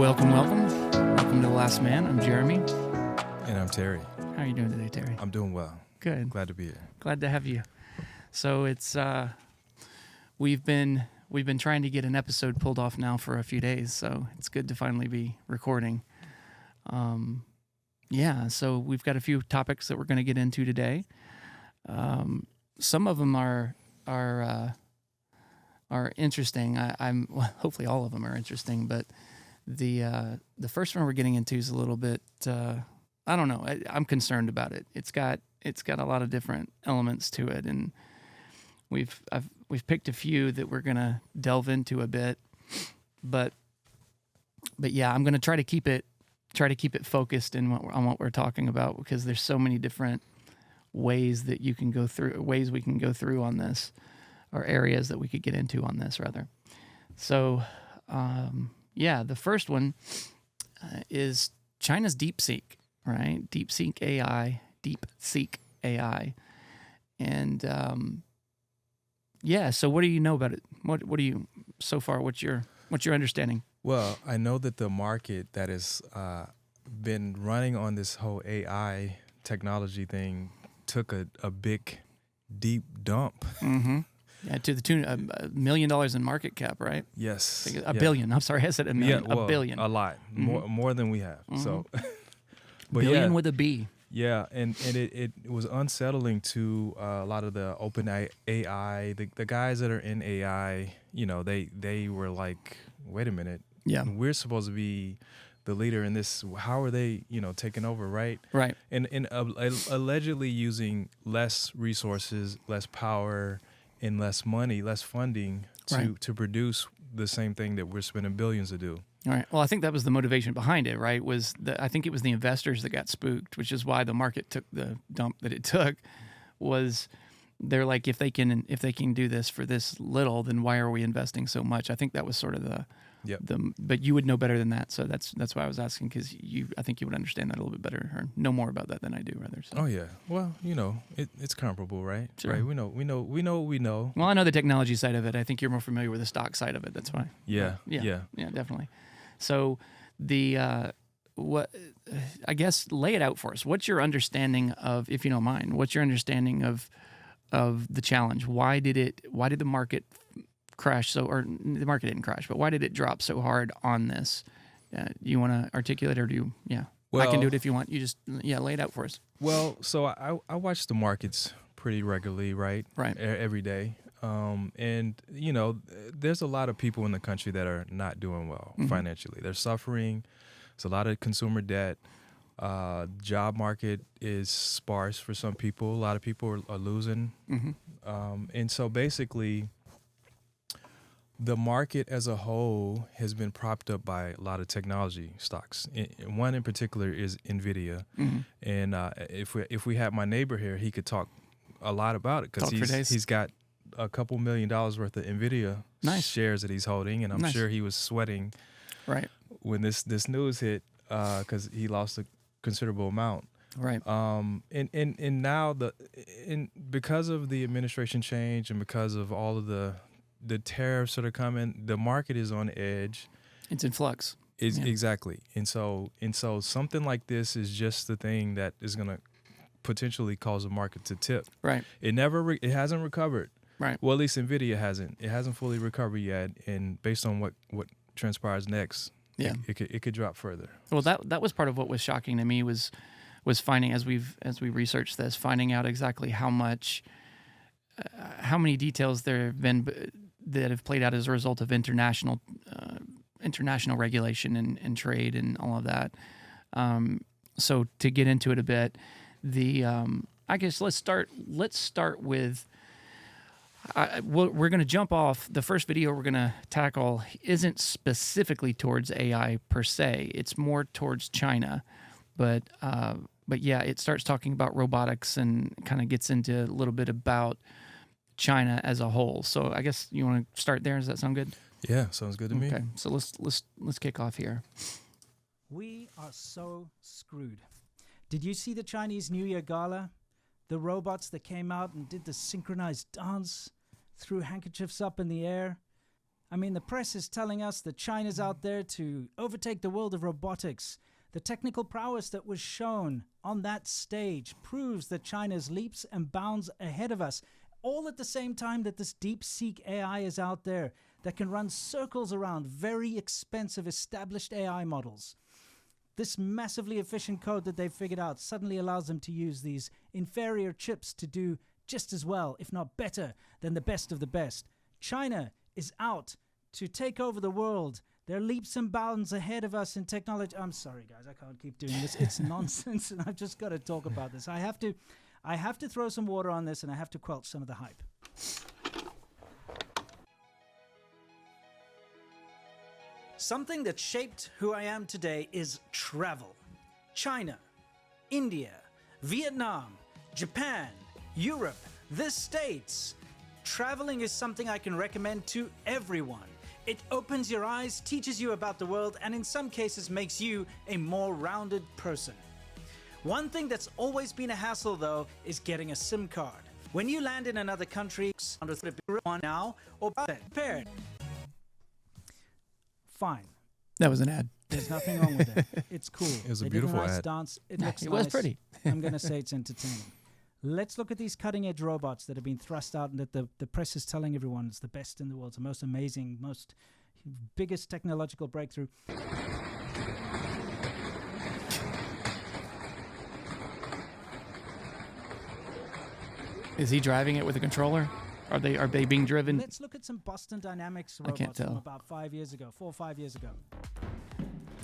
Welcome to The Last Man. I'm Jeremy. And I'm Terry. How are you doing today, Terry? I'm doing well. Good. Glad to be here. Glad to have you. So it's we've been trying to get an episode pulled off now for a few days, so it's good to finally be recording. So we've got a few topics that we're going to get into today. Some of them are interesting. Hopefully all of them are interesting, but the first one we're getting into is a little bit I don't know. I'm concerned about it. It's got a lot of different elements to it, and we've picked a few that we're gonna delve into a bit, but yeah, I'm gonna try to keep it focused on what we're talking about, because there's so many different ways that we can go through on this, or areas that we could get into on this rather. So the first one is China's DeepSeek, right? DeepSeek AI. And so what do you know about it? What do you so far? What's your understanding? Well, I know that the market that has been running on this whole AI technology thing took a big, deep dump. Mm-hmm. Yeah, to the tune of $1 million in market cap, right? Yes. A billion. I'm sorry, I said a million. Yeah, well, a billion. A lot. Mm-hmm. More than we have. Mm-hmm. So, billion with a B. Yeah, and it was unsettling to a lot of the open AI, the guys that are in AI. You know, they were like, wait a minute. Yeah. We're supposed to be the leader in this. How are they, taking over, right? Right. And allegedly using less resources, less power, and less money, less funding to produce the same thing that we're spending billions to do. All right. Well, I think that was the motivation behind it, right? I think it was the investors that got spooked, which is why the market took the dump that it took. Was they're like, if they can do this for this little, then why are we investing so much? I think that was sort of but you would know better than that, so that's why I was asking, because I think you would understand that a little bit better, or know more about that than I do, rather. So. Oh yeah, well, it's comparable, right? Sure. Right. We know what we know. Well, I know the technology side of it. I think you're more familiar with the stock side of it. That's why. Yeah, definitely. So I guess lay it out for us. What's your understanding of, if you don't mind, what's your understanding of the challenge? Why did the market crash or the market didn't crash, but why did it drop so hard on this? You want to articulate, or do you? Yeah, well, I can do it if you want. You just lay it out for us. Well, so I watch the markets pretty regularly, right? Right. Every day. And there's a lot of people in the country that are not doing well financially. They're suffering. There's a lot of consumer debt. Job market is sparse for some people. A lot of people are losing. Mm-hmm. And so basically, the market as a whole has been propped up by a lot of technology stocks. One in particular is NVIDIA. Mm-hmm. And if we had my neighbor here, he could talk a lot about it, because he's got a couple $1 million worth of NVIDIA shares that he's holding, and I'm sure he was sweating when this news hit, because he lost a considerable amount. Right. And now because of the administration change, and because of all of the tariffs that are coming, the market is on edge. It's in flux. Exactly. And so something like this is just the thing that is going to potentially cause the market to tip. Right. It hasn't recovered. Right. Well, at least NVIDIA hasn't. It hasn't fully recovered yet, and based on what transpires next, it could drop further. Well, that was part of what was shocking to me was finding, as we researched this, finding out exactly how many details there have been that have played out as a result of international regulation and trade and all of that. So to get into it a bit, I guess let's start with. We're going to jump off. The first video we're going to tackle isn't specifically towards AI per se. It's more towards China, but it starts talking about robotics and kind of gets into a little bit about China as a whole. So I guess you want to start there. Does that sound good? Yeah, sounds good to me. Okay, so let's kick off here. We are so screwed. Did you see the Chinese New Year gala? The robots that came out and did the synchronized dance, threw handkerchiefs up in the air. I mean, the press is telling us that China's out there to overtake the world of robotics. The technical prowess that was shown on that stage proves that China's leaps and bounds ahead of us, all at the same time that this DeepSeek AI is out there that can run circles around very expensive established AI models. This massively efficient code that they've figured out suddenly allows them to use these inferior chips to do just as well, if not better, than the best of the best. China is out to take over the world. They're leaps and bounds ahead of us in technology. I'm sorry, guys, I can't keep doing this. It's nonsense, and I've just got to talk about this. I have to throw some water on this, and I have to quelch some of the hype. Something that shaped who I am today is travel. China, India, Vietnam, Japan, Europe, the States. Traveling is something I can recommend to everyone. It opens your eyes, teaches you about the world, and in some cases makes you a more rounded person. One thing that's always been a hassle, though, is getting a SIM card. When you land in another country, one now or prepared. Fine. That was an ad. There's nothing wrong with it. It's cool. It was a They beautiful did a nice ad. dance. It looks It nice. was pretty. I'm going to say it's entertaining. Let's look at these cutting-edge robots that have been thrust out and that the press is telling everyone it's the best in the world, it's the most amazing, most biggest technological breakthrough. Is he driving it with a controller? Are they being driven? Let's look at some Boston Dynamics I can't robots from tell. about 4 or 5 years ago.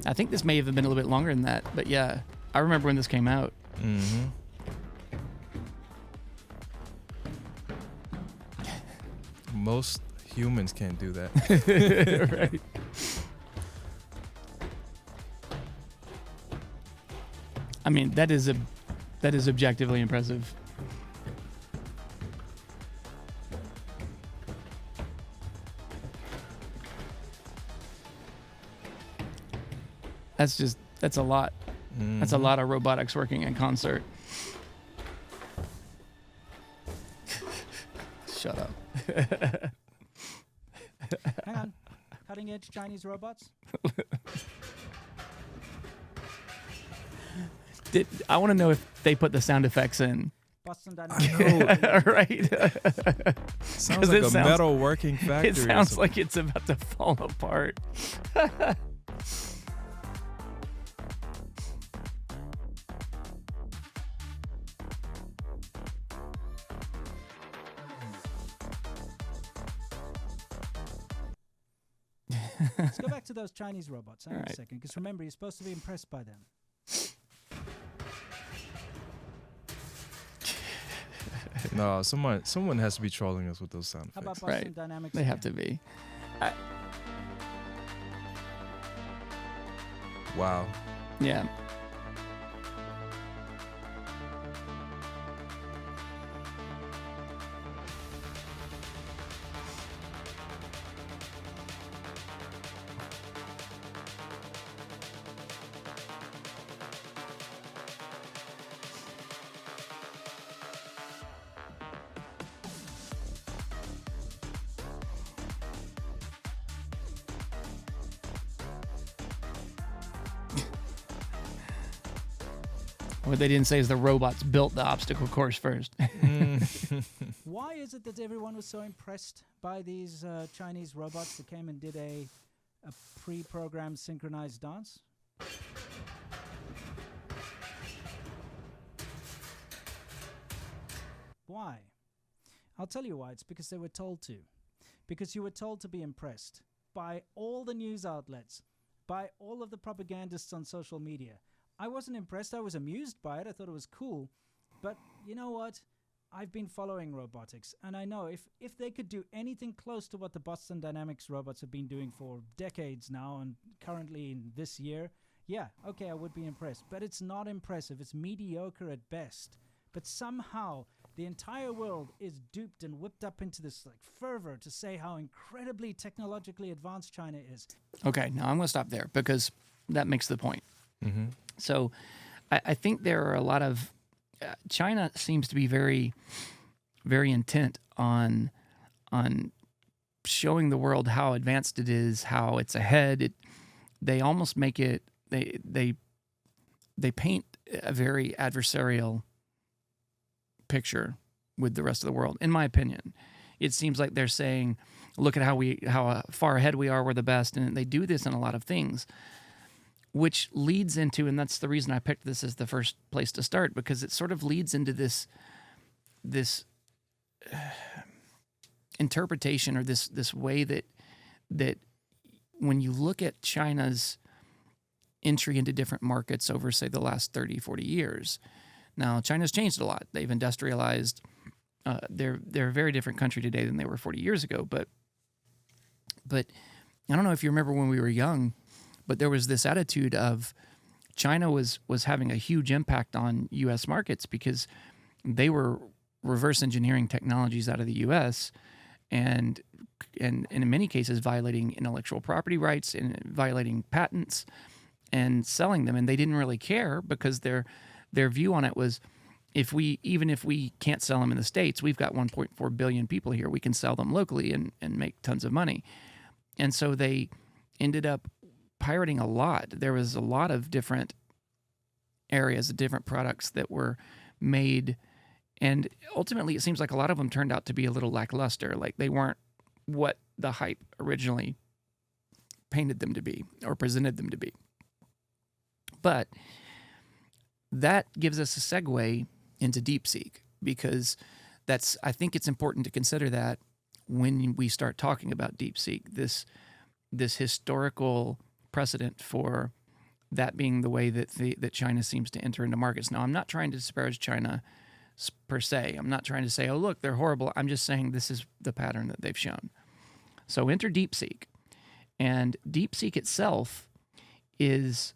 I think this may have been a little bit longer than that, but yeah, I remember when this came out. Mm-hmm. Most humans can't do that. Right. I mean, that is objectively impressive. That's a lot. Mm-hmm. That's a lot of robotics working in concert. Shut up. Hang on. Cutting-edge Chinese robots? I want to know if they put the sound effects in. Boston Dynamics. Right? Sounds like a metal working factory. It sounds like it's about to fall apart. Let's go back to those Chinese robots. Hang on a Alright. second, because remember, you're supposed to be impressed by them. No, someone has to be trolling us with those sound How effects. about Boston Right. Dynamics? They have again? to be. Wow. Yeah. What they didn't say is the robots built the obstacle course first. Why is it that everyone was so impressed by these Chinese robots that came and did a pre-programmed synchronized dance? Why? I'll tell you why. It's because they were told to. Because you were told to be impressed by all the news outlets, by all of the propagandists on social media. I wasn't impressed. I was amused by it. I thought it was cool. But you know what? I've been following robotics, and I know if they could do anything close to what the Boston Dynamics robots have been doing for decades now and currently in this year, yeah, okay, I would be impressed. But it's not impressive. It's mediocre at best. But somehow the entire world is duped and whipped up into this like fervor to say how incredibly technologically advanced China is. Okay, now I'm going to stop there because that makes the point. Mm-hmm. So I think there are a lot of China seems to be very, very intent on showing the world how advanced it is, how it's ahead. They almost make it, they paint a very adversarial picture with the rest of the world, in my opinion. It seems like they're saying, look at how far ahead we are, we're the best. And they do this in a lot of things, which leads into, and that's the reason I picked this as the first place to start, because it sort of leads into this interpretation, or this way that when you look at China's entry into different markets over, say, the last 30, 40 years. Now, China's changed a lot. They've industrialized. They're a very different country today than they were 40 years ago. But I don't know if you remember when we were young, but there was this attitude of China was having a huge impact on U.S. markets because they were reverse engineering technologies out of the U.S. and in many cases violating intellectual property rights and violating patents and selling them. And they didn't really care because their view on it was, even if we can't sell them in the States, we've got 1.4 billion people here. We can sell them locally and make tons of money. And so they ended up pirating a lot. There was a lot of different areas, different products that were made. And ultimately, it seems like a lot of them turned out to be a little lackluster. Like they weren't what the hype originally painted them to be or presented them to be. But that gives us a segue into DeepSeek, because I think it's important to consider that when we start talking about DeepSeek, this historical precedent for that being the way that China seems to enter into markets. Now, I'm not trying to disparage China per se. I'm not trying to say, oh, look, they're horrible. I'm just saying this is the pattern that they've shown. So enter DeepSeek. And DeepSeek itself is,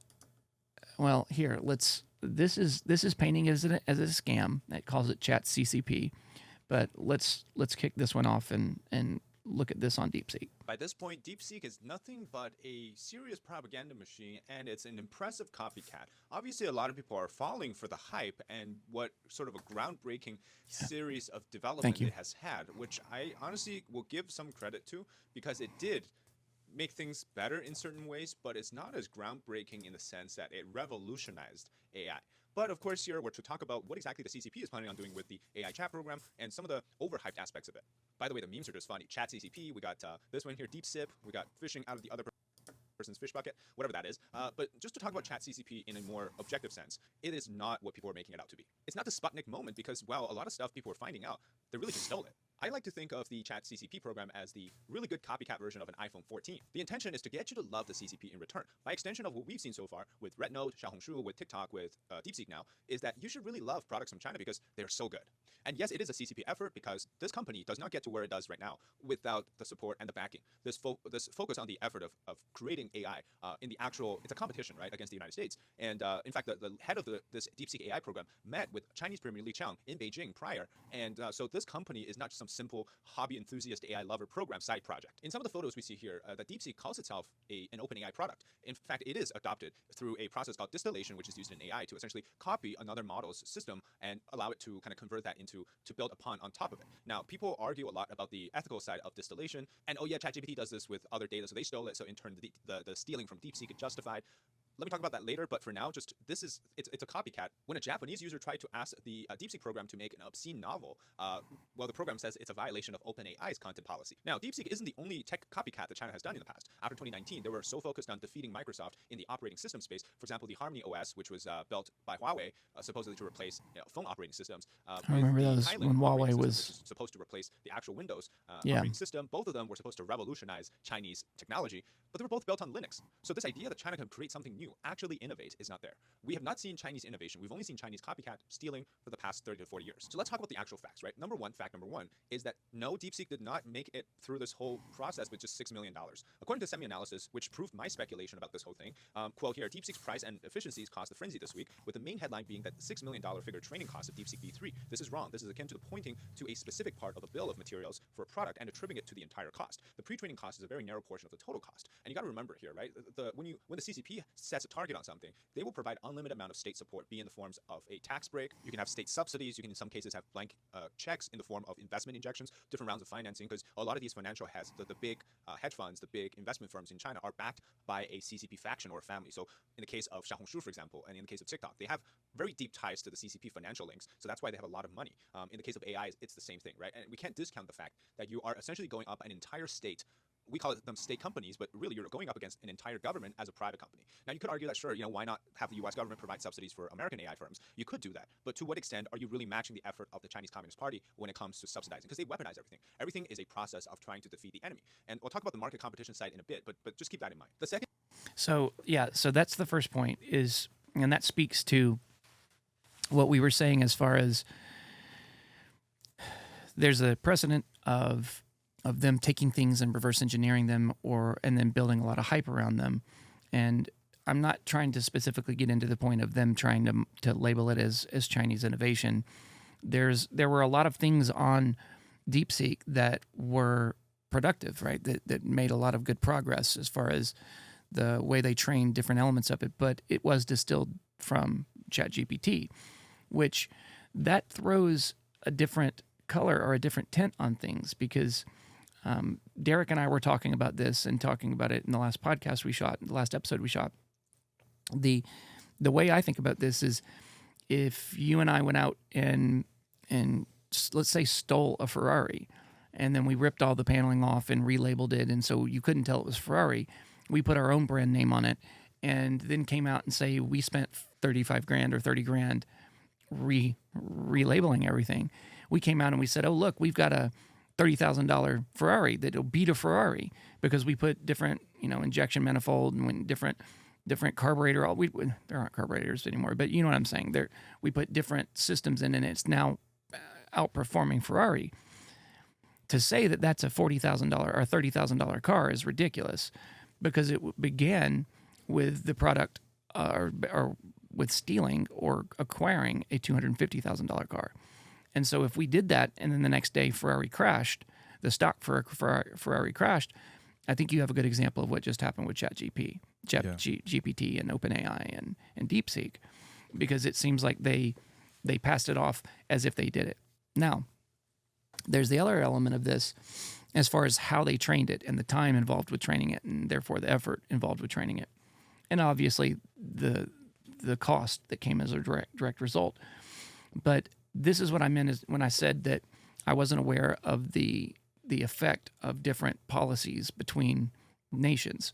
well, here, this is painting it as a scam. It calls it ChatCCP. But let's kick this one off and look at this on DeepSeek. By this point, DeepSeek is nothing but a serious propaganda machine, and it's an impressive copycat. Obviously, a lot of people are falling for the hype and what sort of a groundbreaking series of development it has had, which I honestly will give some credit to, because it did make things better in certain ways, but it's not as groundbreaking in the sense that it revolutionized AI. But of course, here we're to talk about what exactly the CCP is planning on doing with the AI chat program and some of the overhyped aspects of it. By the way, the memes are just funny. Chat CCP, we got this one here, Deep Sip, we got fishing out of the other person's fish bucket, whatever that is. But just to talk about Chat CCP in a more objective sense, it is not what people are making it out to be. It's not the Sputnik moment because, well, a lot of stuff people are finding out, they really just stole it. I like to think of the Chat CCP program as the really good copycat version of an iPhone 14. The intention is to get you to love the CCP in return. By extension of what we've seen so far with RedNote, Xiaohongshu, with TikTok, with DeepSeek now, is that you should really love products from China because they're so good. And yes, it is a CCP effort because this company does not get to where it does right now without the support and the backing. This focus on the effort of creating AI in the actual, it's a competition, right, against the United States. And in fact, the head of this DeepSeek AI program met with Chinese Premier Li Qiang in Beijing prior. And so this company is not just some simple hobby enthusiast AI lover program side project. In some of the photos we see here, that DeepSeek calls itself an open AI product. In fact, it is adopted through a process called distillation, which is used in AI to essentially copy another model's system and allow it to kind of convert that into to build upon on top of it. Now, people argue a lot about the ethical side of distillation, and oh yeah, ChatGPT does this with other data, so they stole it, so in turn the stealing from DeepSeek is justified. Let me talk about that later, but for now, just it's a copycat. When a Japanese user tried to ask the DeepSeek program to make an obscene novel, well, the program says it's a violation of OpenAI's content policy. Now, DeepSeek isn't the only tech copycat that China has done in the past. After 2019, they were so focused on defeating Microsoft in the operating system space. For example, the Harmony OS, which was built by Huawei, supposedly to replace phone operating systems. I remember those when Huawei was supposed to replace the actual Windows operating system. Both of them were supposed to revolutionize Chinese technology, but they were both built on Linux. So this idea that China can create something new, actually innovate, is not there. We have not seen Chinese innovation. We've only seen Chinese copycat stealing for the past 30 to 40 years. So let's talk about the actual facts, right? Fact number one is that no, DeepSeek did not make it through this whole process with just $6 million. According to semi-analysis, which proved my speculation about this whole thing, quote here, DeepSeek's price and efficiencies caused a frenzy this week, with the main headline being that the $6 million figure training cost of DeepSeek V3. This is wrong. This is akin to the pointing to a specific part of a bill of materials for a product and attributing it to the entire cost. The pre-training cost is a very narrow portion of the total cost. And you got to remember here, right? When the CCP says sets a target on something, they will provide unlimited amount of state support, be in the forms of a tax break. You can have state subsidies. You can, in some cases, have blank checks in the form of investment injections, different rounds of financing, because a lot of these financial heads, the big hedge funds, the big investment firms in China are backed by a CCP faction or a family. So in the case of Xiaohongshu, for example, and in the case of TikTok, they have very deep ties to the CCP financial links. So that's why they have a lot of money. In the case of AI, it's the same thing, right? And we can't discount the fact that you are essentially going up an entire state. We call them state companies, but really you're going up against an entire government as a private company. Now you could argue that, sure, why not have the U.S. government provide subsidies for American AI firms? You could do that, but to what extent are you really matching the effort of the Chinese Communist Party when it comes to subsidizing? Because they weaponize everything. Everything is a process of trying to defeat the enemy. And we'll talk about the market competition side in a bit, but just keep that in mind. The second. So that's the first point and that speaks to what we were saying as far as there's a precedent of them taking things and reverse engineering them and then building a lot of hype around them. And I'm not trying to specifically get into the point of them trying to label it as Chinese innovation. There were a lot of things on DeepSeek that were productive, right? That made a lot of good progress as far as the way they trained different elements of it, but it was distilled from ChatGPT, which that throws a different color or a different tint on things because Derek and I were talking about this and talking about it in the last podcast we shot, the last episode we shot. The way I think about this is if you and I went out and let's say stole a Ferrari and then we ripped all the paneling off and relabeled it and so you couldn't tell it was Ferrari, we put our own brand name on it and then came out and say we spent 35 grand or 30 grand relabeling everything. We came out and we said, oh, look, we've got a $30,000 Ferrari that'll beat a Ferrari because we put different, injection manifold and different carburetor. There aren't carburetors anymore, but you know what I'm saying. We put different systems in, and it's now outperforming Ferrari. To say that that's a $40,000 or $30,000 car is ridiculous, because it began with the product or with stealing or acquiring a $250,000 car. And so if we did that and then the next day Ferrari crashed, the stock for Ferrari crashed, I think you have a good example of what just happened with GPT and OpenAI and DeepSeek, because it seems like they passed it off as if they did it. Now, there's the other element of this as far as how they trained it and the time involved with training it and therefore the effort involved with training it. And obviously the cost that came as a direct result. But this is what I meant is when I said that I wasn't aware of the effect of different policies between nations.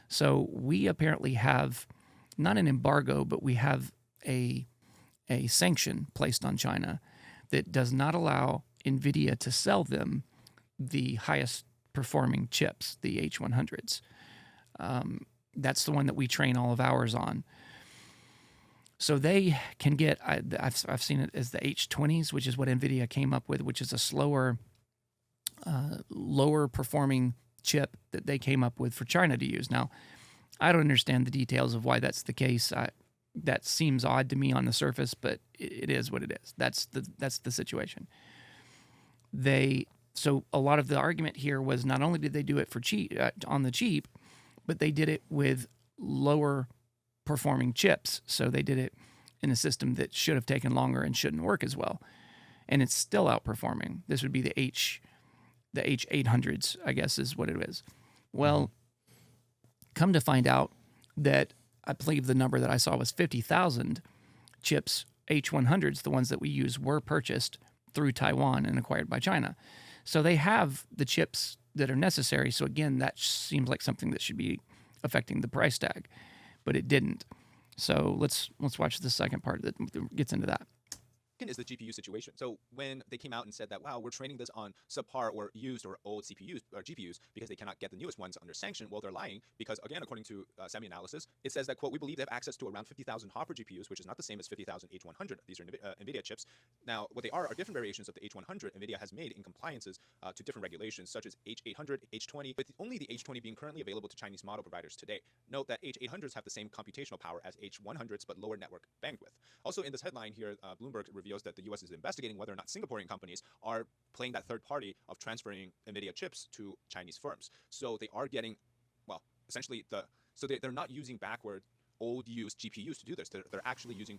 So we apparently have not an embargo, but we have a sanction placed on China that does not allow NVIDIA to sell them the highest performing chips, the H100s. That's the one that we train all of ours on. So they can get, I've seen it as the H20s, which is what NVIDIA came up with, which is a slower, lower performing chip that they came up with for China to use. Now, I don't understand the details of why that's the case. That seems odd to me on the surface, but it is what it is. That's the situation. So a lot of the argument here was not only did they do it for cheap on the cheap, but they did it with lower performing chips. So they did it in a system that should have taken longer and shouldn't work as well. And it's still outperforming. This would be the H800s, I guess is what it is. Well, come to find out that I believe the number that I saw was 50,000 chips, H100s, the ones that we use, were purchased through Taiwan and acquired by China. So they have the chips that are necessary. So again, that seems like something that should be affecting the price tag, but it didn't. So let's watch the second part that gets into that. Is the GPU situation. So when they came out and said that, wow, we're training this on subpar or used or old CPUs or GPUs because they cannot get the newest ones under sanction, well, they're lying, because again, according to semi-analysis, it says that, quote, we believe they have access to around 50,000 Hopper GPUs, which is not the same as 50,000 H100. These are NVIDIA chips. Now, what they are different variations of the H100 NVIDIA has made in compliances to different regulations, such as H800, H20, with only the H20 being currently available to Chinese model providers today. Note that H800s have the same computational power as H100s, but lower network bandwidth. Also, in this headline here, Bloomberg reveals that the U.S. is investigating whether or not Singaporean companies are playing that third party of transferring NVIDIA chips to Chinese firms. So they are getting, well, essentially they're not using backward old used GPUs to do this. They're actually using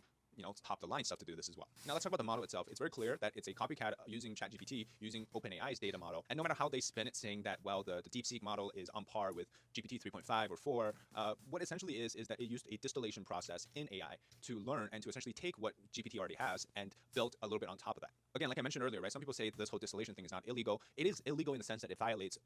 top of the line stuff to do this as well. Now let's talk about the model itself. It's very clear that it's a copycat using ChatGPT, using OpenAI's data model. And no matter how they spin it, saying that, well, the DeepSeek model is on par with GPT 3.5 or 4, what essentially is that it used a distillation process in AI to learn and to essentially take what GPT already has and build a little bit on top of that. Again, like I mentioned earlier, right? Some people say this whole distillation thing is not illegal. It is illegal in the sense that it violates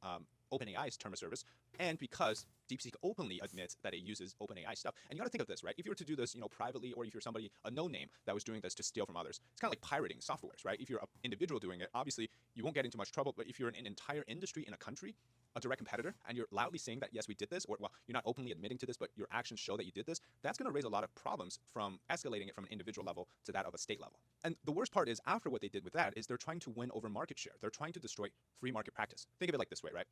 OpenAI's term of service, and because DeepSeek openly admits that it uses OpenAI stuff. And you got to think of this, right? If you were to do this, privately, or if you're somebody, a no name that was doing this to steal from others, it's kind of like pirating softwares, right? If you're an individual doing it, obviously you won't get into much trouble. But if you're in an entire industry in a country, a direct competitor, and you're loudly saying that, yes, we did this, or, well, you're not openly admitting to this, but your actions show that you did this, that's going to raise a lot of problems from escalating it from an individual level to that of a state level. And the worst part is, after what they did with that, is they're trying to win over market share. They're trying to destroy free market practice. Think of it like this way, right?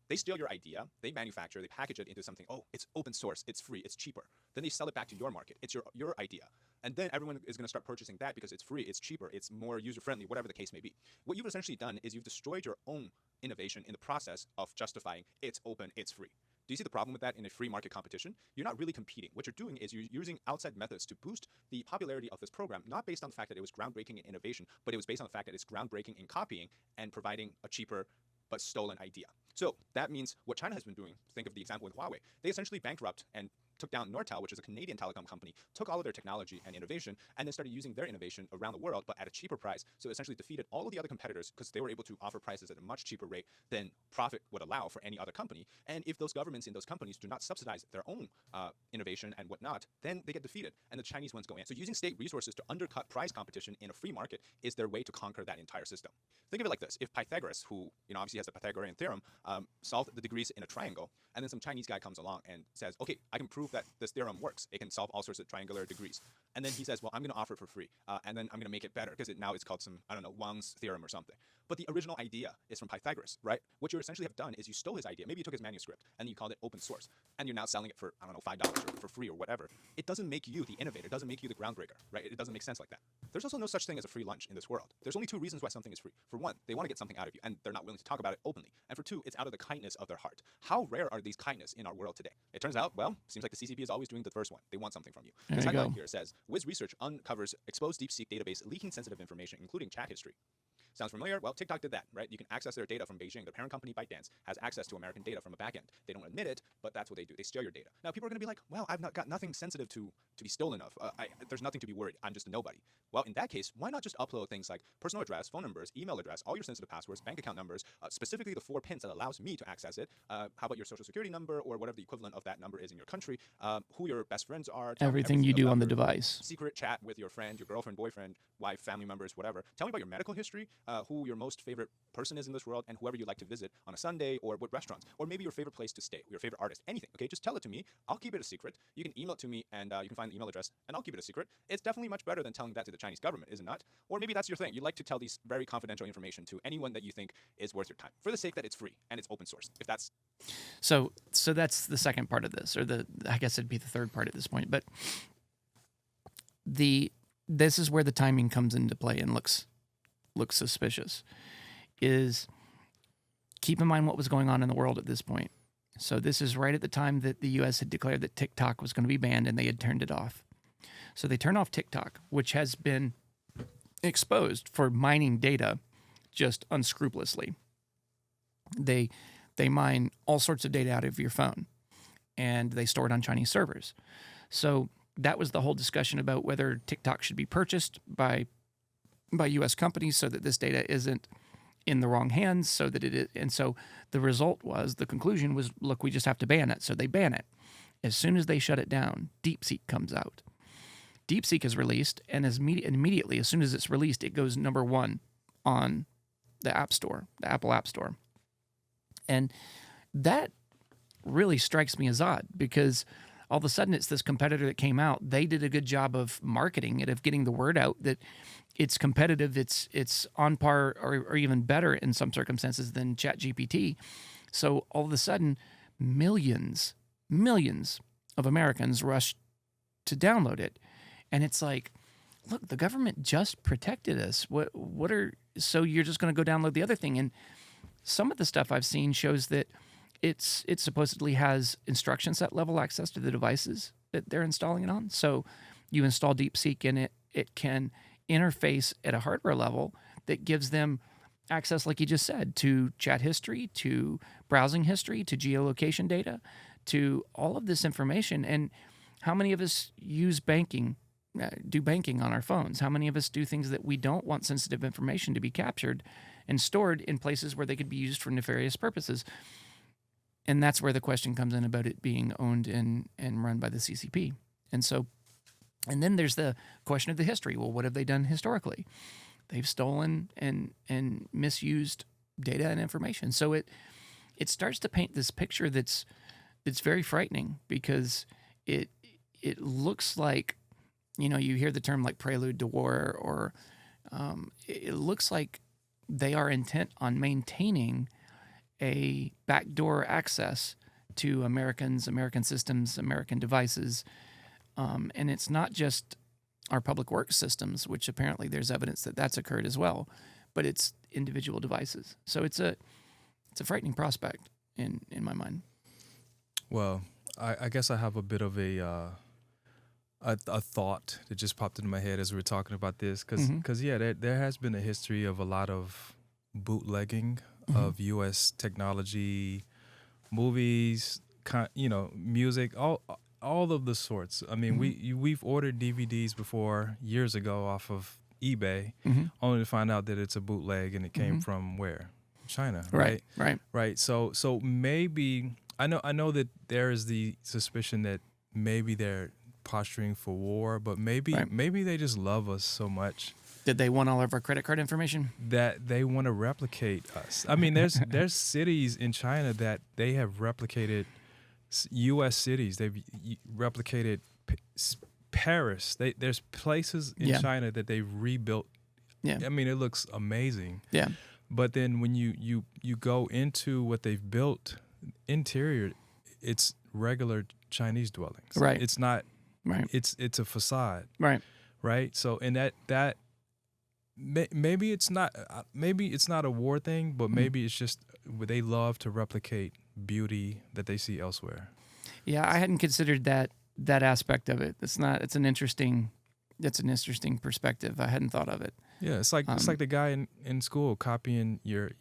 They steal your idea, they manufacture, they package it into something, oh, it's open source, it's free, it's cheaper. Then they sell it back to your market. It's your idea. And then everyone is going to start purchasing that because it's free, it's cheaper, it's more user-friendly, whatever the case may be. What you've essentially done is you've destroyed your own innovation in the process of justifying it's open, it's free. Do you see the problem with that in a free market competition? You're not really competing. What you're doing is you're using outside methods to boost the popularity of this program, not based on the fact that it was groundbreaking in innovation, but it was based on the fact that it's groundbreaking in copying and providing a cheaper but stolen idea. So that means what China has been doing, think of the example with Huawei, they essentially bankrupt and took down Nortel, which is a Canadian telecom company, took all of their technology and innovation, and then started using their innovation around the world, but at a cheaper price. So essentially defeated all of the other competitors because they were able to offer prices at a much cheaper rate than profit would allow for any other company. And if those governments in those companies do not subsidize their own innovation and whatnot, then they get defeated, and the Chinese ones go in. So using state resources to undercut price competition in a free market is their way to conquer that entire system. Think of it like this. If Pythagoras, who obviously has the Pythagorean theorem, solved the degrees in a triangle, and then some Chinese guy comes along and says, okay, I can prove that this theorem works. It can solve all sorts of triangular degrees. And then he says, well, I'm going to offer it for free. And then I'm going to make it better because now it's called some, I don't know, Wang's theorem or something. But the original idea is from Pythagoras, right? What you essentially have done is you stole his idea. Maybe you took his manuscript and you called it open source. And you're now selling it for, I don't know, $5 or for free or whatever. It doesn't make you the innovator. It doesn't make you the groundbreaker, right? It doesn't make sense like that. There's also no such thing as a free lunch in this world. There's only two reasons why something is free. For one, they want to get something out of you and they're not willing to talk about it openly. And for two, it's out of the kindness of their heart. How rare are these kindness in our world today? It turns out, well, seems like the CCP is always doing the first one. They want something from you. The headline here says, Wiz Research uncovers exposed DeepSeek database leaking sensitive information, including chat history. Sounds familiar? Well, TikTok did that, right? You can access their data from Beijing. Their parent company, ByteDance, has access to American data from a backend. They don't admit it, but that's what they do. They steal your data. Now, people are going to be like, well, I've not got nothing sensitive to be stolen of. There's nothing to be worried. I'm just a nobody. Well, in that case, why not just upload things like personal address, phone numbers, email address, all your sensitive passwords, bank account numbers, specifically the 4 pins that allows me to access it. How about your social security number or whatever the equivalent of that number is in your country, who your best friends are. Everything you do on the device. Secret chat with your friend, your girlfriend, boyfriend, wife, family members, whatever. Tell me about your medical history, who your most favorite person is in this world, and whoever you like to visit on a Sunday, or what restaurants, or maybe your favorite place to stay, your favorite artist, anything. Okay, just tell it to me. I'll keep it a secret. You can email it to me, and you can find the email address, and I'll keep it a secret. It's definitely much better than telling that to the Chinese government, is it not? Or maybe that's your thing. You like to tell these very confidential information to anyone that you think is worth your time, for the sake that it's free and it's open source. If that's so that's the second part of this, or I guess it'd be the third part at this point. But this is where the timing comes into play and looks suspicious. Is keep in mind what was going on in the world at this point. So this is right at the time that the U.S. had declared that TikTok was going to be banned, and they had turned it off. So they turned off TikTok, which has been exposed for mining data just unscrupulously. They mine all sorts of data out of your phone, and they store it on Chinese servers. So that was the whole discussion about whether TikTok should be purchased by U.S. companies so that this data isn't in the wrong hands, so that it is. And so the conclusion was, look, we just have to ban it. So they ban it. As soon as they shut it down, DeepSeek comes out. DeepSeek is released, and immediately, as soon as it's released, it goes number one on the App Store, the Apple App Store. And that really strikes me as odd, because all of a sudden it's this competitor that came out. They did a good job of marketing it, of getting the word out that it's competitive, it's on par or even better in some circumstances than ChatGPT. So all of a sudden, millions of Americans rushed to download it. And it's like, look, the government just protected us. So you're just going to go download the other thing? And some of the stuff I've seen shows that it supposedly has instruction set level access to the devices. that they're installing it on. So you install DeepSeek in it, it can interface at a hardware level that gives them access, like you just said, to chat history, to browsing history, to geolocation data, to all of this information. And how many of us use banking, do banking on our phones? How many of us do things that we don't want sensitive information to be captured and stored in places where they could be used for nefarious purposes? And that's where the question comes in about it being owned and run by the CCP. And so, and then there's the question of the history. Well, what have they done historically? They've stolen and misused data and information. So it starts to paint this picture that's very frightening, because it looks like, you hear the term like prelude to war, or it looks like they are intent on maintaining a backdoor access to Americans, American systems, American devices. And it's not just our public works systems, which apparently there's evidence that that's occurred as well, but it's individual devices. So it's a frightening prospect in my mind. Well, I guess I have a bit of a thought that just popped into my head as we were talking about this, because there has been a history of a lot of bootlegging of U.S. technology, movies, music, all of the sorts. I mean, we've ordered DVDs before years ago off of eBay, only to find out that it's a bootleg and it came from where? China, right? Right. So maybe I know that there is the suspicion that maybe they're posturing for war, but maybe they just love us so much. Did they want all of our credit card information? That they want to replicate us. I mean, there's cities in China that they have replicated U.S. cities. They've replicated Paris. There's places in China that they've rebuilt. Yeah. I mean, it looks amazing. Yeah. But then when you go into what they've built, interior, it's regular Chinese dwellings. Right. It's not. Right. It's a facade. Right. Right. So and that maybe it's not a war thing, but maybe it's just they love to replicate beauty that they see elsewhere. Yeah, I hadn't considered that aspect of it. It's an interesting perspective. I hadn't thought of it. Yeah, it's like the guy in school copying your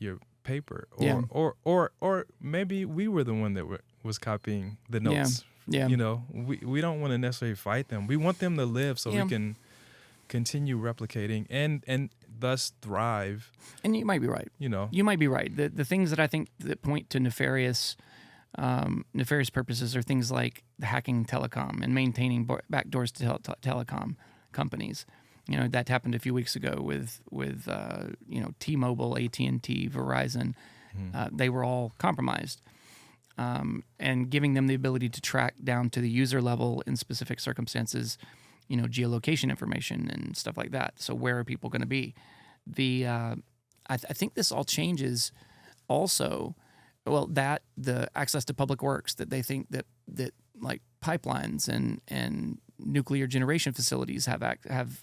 paper, or maybe we were the one that was copying the notes. Yeah. We don't want to necessarily fight them. We want them to live so we can continue replicating and thus thrive. And you might be right. You might be right. The things that I think that point to nefarious purposes are things like hacking telecom and maintaining backdoors to telecom companies. That happened a few weeks ago with T-Mobile, AT&T, Verizon. They were all compromised. And giving them the ability to track down to the user level in specific circumstances, geolocation information and stuff like that. So where are people going to be? I think this all changes also. Well, the access to public works, that they think that like pipelines and nuclear generation facilities have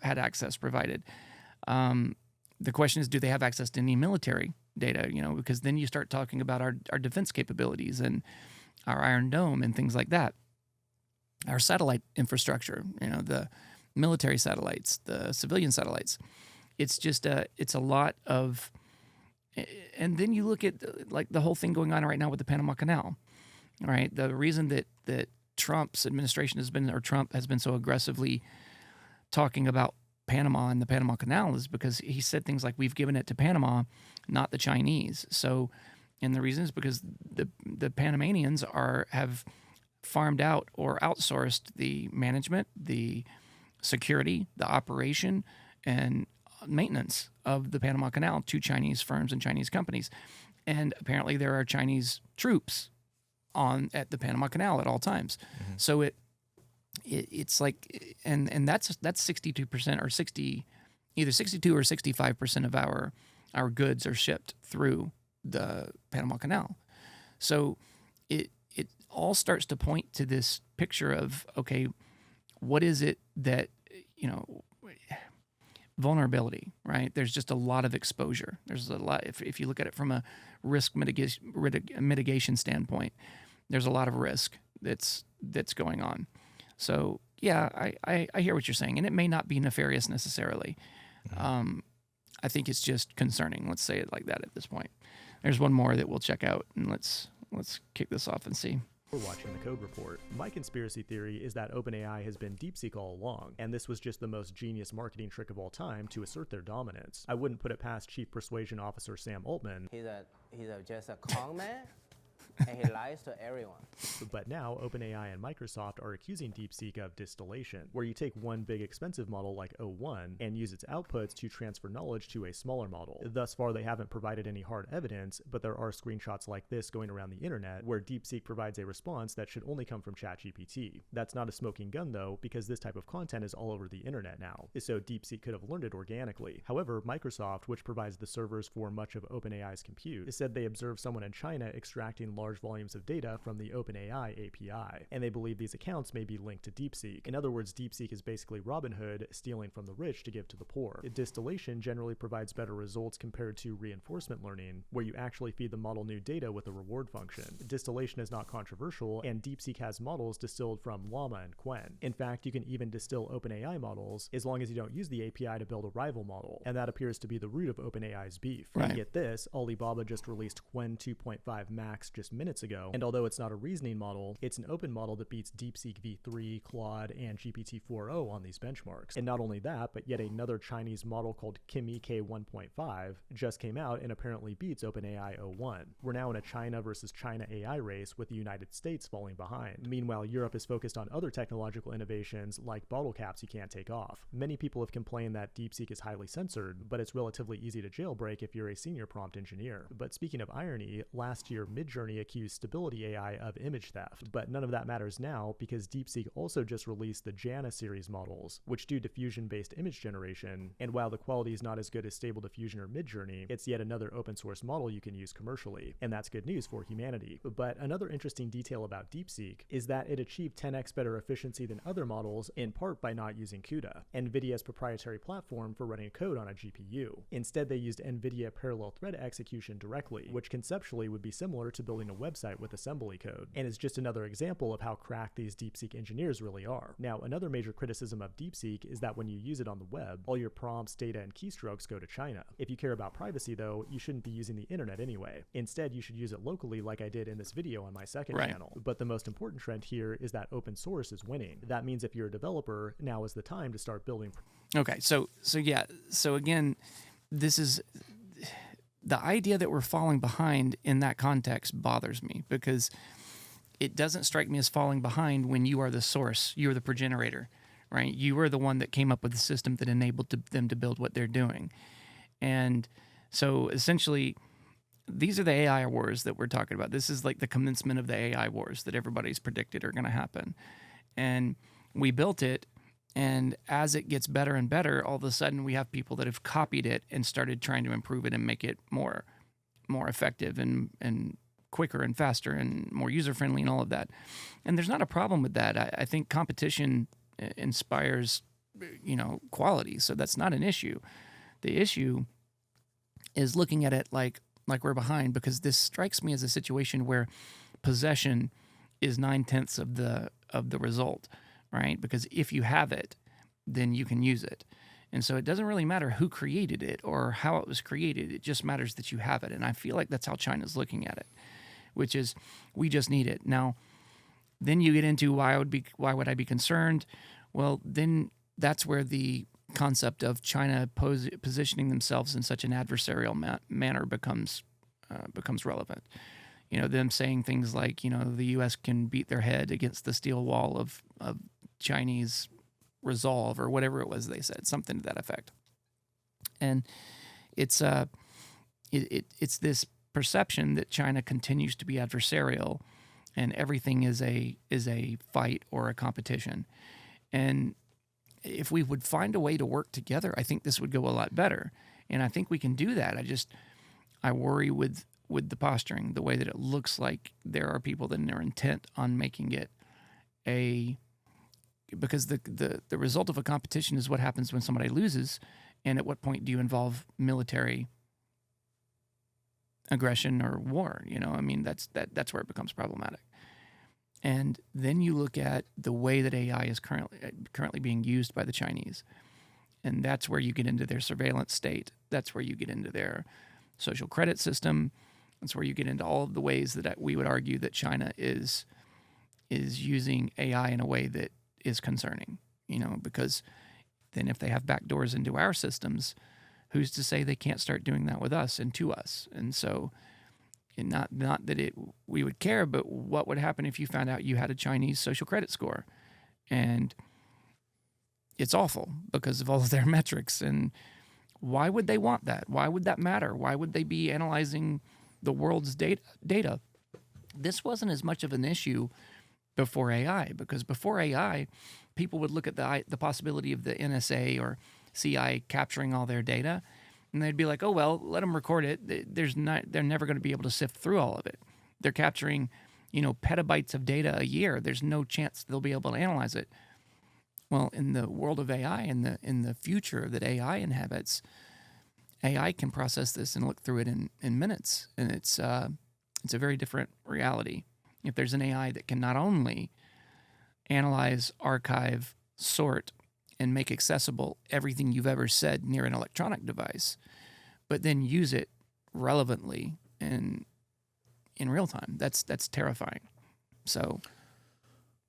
had access provided. The question is, do they have access to any military data? Because then you start talking about our defense capabilities and our Iron Dome and things like that. Our satellite infrastructure, the military satellites, the civilian satellites. It's just it's a lot of, and then you look at like the whole thing going on right now with the Panama Canal, right? The reason that Trump's administration Trump has been so aggressively talking about Panama and the Panama Canal is because he said things like, we've given it to Panama, not the Chinese. So, and the reason is because the Panamanians have farmed out or outsourced the management, the security, the operation, and maintenance of the Panama Canal to Chinese firms and Chinese companies. And apparently there are Chinese troops at the Panama Canal at all times. Mm-hmm. So it's like, and that's 62% or 60, either 62 or 65% of our goods are shipped through the Panama Canal. So it all starts to point to this picture of, okay, what is it that, vulnerability, right? There's just a lot of exposure. There's a lot, if you look at it from a risk mitigation standpoint, there's a lot of risk that's going on. So yeah, I hear what you're saying, and it may not be nefarious necessarily. I think it's just concerning. Let's say it like that at this point. There's one more that we'll check out, and let's kick this off and see. We're watching the Code Report. My conspiracy theory is that OpenAI has been DeepSeek all along, and this was just the most genius marketing trick of all time to assert their dominance. I wouldn't put it past Chief Persuasion Officer Sam Altman. He's just a con man, and he lies to everyone. But now, OpenAI and Microsoft are accusing DeepSeek of distillation, where you take one big expensive model like O1 and use its outputs to transfer knowledge to a smaller model. Thus far, they haven't provided any hard evidence, but there are screenshots like this going around the internet where DeepSeek provides a response that should only come from ChatGPT. That's not a smoking gun though, because this type of content is all over the internet now, so DeepSeek could have learned it organically. However, Microsoft, which provides the servers for much of OpenAI's compute, said they observed someone in China extracting large volumes of data from the OpenAI API, and they believe these accounts may be linked to DeepSeek. In other words, DeepSeek is basically Robin Hood stealing from the rich to give to the poor. Distillation generally provides better results compared to reinforcement learning, where you actually feed the model new data with a reward function. Distillation is not controversial, and DeepSeek has models distilled from Llama and Quen. In fact, you can even distill OpenAI models as long as you don't use the API to build a rival model, and that appears to be the root of OpenAI's beef. Right. And get this, Alibaba just released Quen 2.5 Max just minutes ago, and although it's not a reasoning model, it's an open model that beats DeepSeek v3, Claude, and GPT-4o on these benchmarks. And not only that, but yet another Chinese model called Kimi-K 1.5 just came out and apparently beats OpenAI O1. We're now in a China versus China AI race with the United States falling behind. Meanwhile, Europe is focused on other technological innovations like bottle caps you can't take off. Many people have complained that DeepSeek is highly censored, but it's relatively easy to jailbreak if you're a senior prompt engineer. But speaking of irony, last year Midjourney accused Stability AI of image theft, but none of that matters now because DeepSeek also just released the Jana series models, which do diffusion-based image generation, and while the quality is not as good as Stable Diffusion or Midjourney, it's yet another open source model you can use commercially, and that's good news for humanity. But another interesting detail about DeepSeek is that it achieved 10x better efficiency than other models, in part by not using CUDA, NVIDIA's proprietary platform for running code on a GPU. Instead, they used NVIDIA parallel thread execution directly, which conceptually would be similar to building a website with assembly code, and is just another example of how cracked these DeepSeek engineers really are. Now, another major criticism of DeepSeek is that when you use it on the web, all your prompts, data, and keystrokes go to China. If you care about privacy though, you shouldn't be using the internet anyway. Instead, you should use it locally like I did in this video on my second channel. But the most important trend here is that open source is winning. That means if you're a developer, now is the time to start building. Okay, so again, this is the idea that we're falling behind in that context bothers me because it doesn't strike me as falling behind when you are the source, you are the progenitor, right? You are the one that came up with the system that enabled them to build what they're doing. And so essentially, these are the AI wars that we're talking about. This is like the commencement of the AI wars that everybody's predicted are going to happen. And we built it, and as it gets better and better, all of a sudden we have people that have copied it and started trying to improve it and make it more effective and quicker and faster and more user-friendly and all of that. And there's not a problem with that. I think competition inspires, quality, so that's not an issue. The issue is looking at it like we're behind, because this strikes me as a situation where possession is 9/10 of the result, right? Because if you have it, then you can use it. And so it doesn't really matter who created it or how it was created. It just matters that you have it. And I feel like that's how China's looking at it, which is we just need it. Now, then you get into why would I be concerned? Well, then that's where the concept of China positioning themselves in such an adversarial manner becomes relevant. Them saying things like, the U.S. can beat their head against the steel wall of Chinese resolve, or whatever it was they said, something to that effect. And it's this perception that China continues to be adversarial, and everything is a fight or a competition. And if we would find a way to work together, I think this would go a lot better. And I think we can do that. I worry with the posturing, the way that it looks like there are people that are intent on making it because the result of a competition is what happens when somebody loses, and at what point do you involve military aggression or war? That's where it becomes problematic. And then you look at the way that AI is currently being used by the Chinese. And that's where you get into their surveillance state. That's where you get into their social credit system. That's where you get into all of the ways that we would argue that China is using AI in a way that is concerning, because then if they have backdoors into our systems, who's to say they can't start doing that with us and to us? And so, not that we would care, but what would happen if you found out you had a Chinese social credit score? And it's awful because of all of their metrics. And why would they want that? Why would that matter? Why would they be analyzing the world's data? This wasn't as much of an issue before AI, because before AI, people would look at the possibility of the NSA or CI capturing all their data, and they'd be like, "Oh well, let them record it. They're never going to be able to sift through all of it. They're capturing, petabytes of data a year. There's no chance they'll be able to analyze it." Well, in the world of AI, in the future that AI inhabits, AI can process this and look through it in minutes, and it's a very different reality. If there's an AI that can not only analyze, archive, sort, and make accessible everything you've ever said near an electronic device, but then use it relevantly and in real time, that's terrifying. So,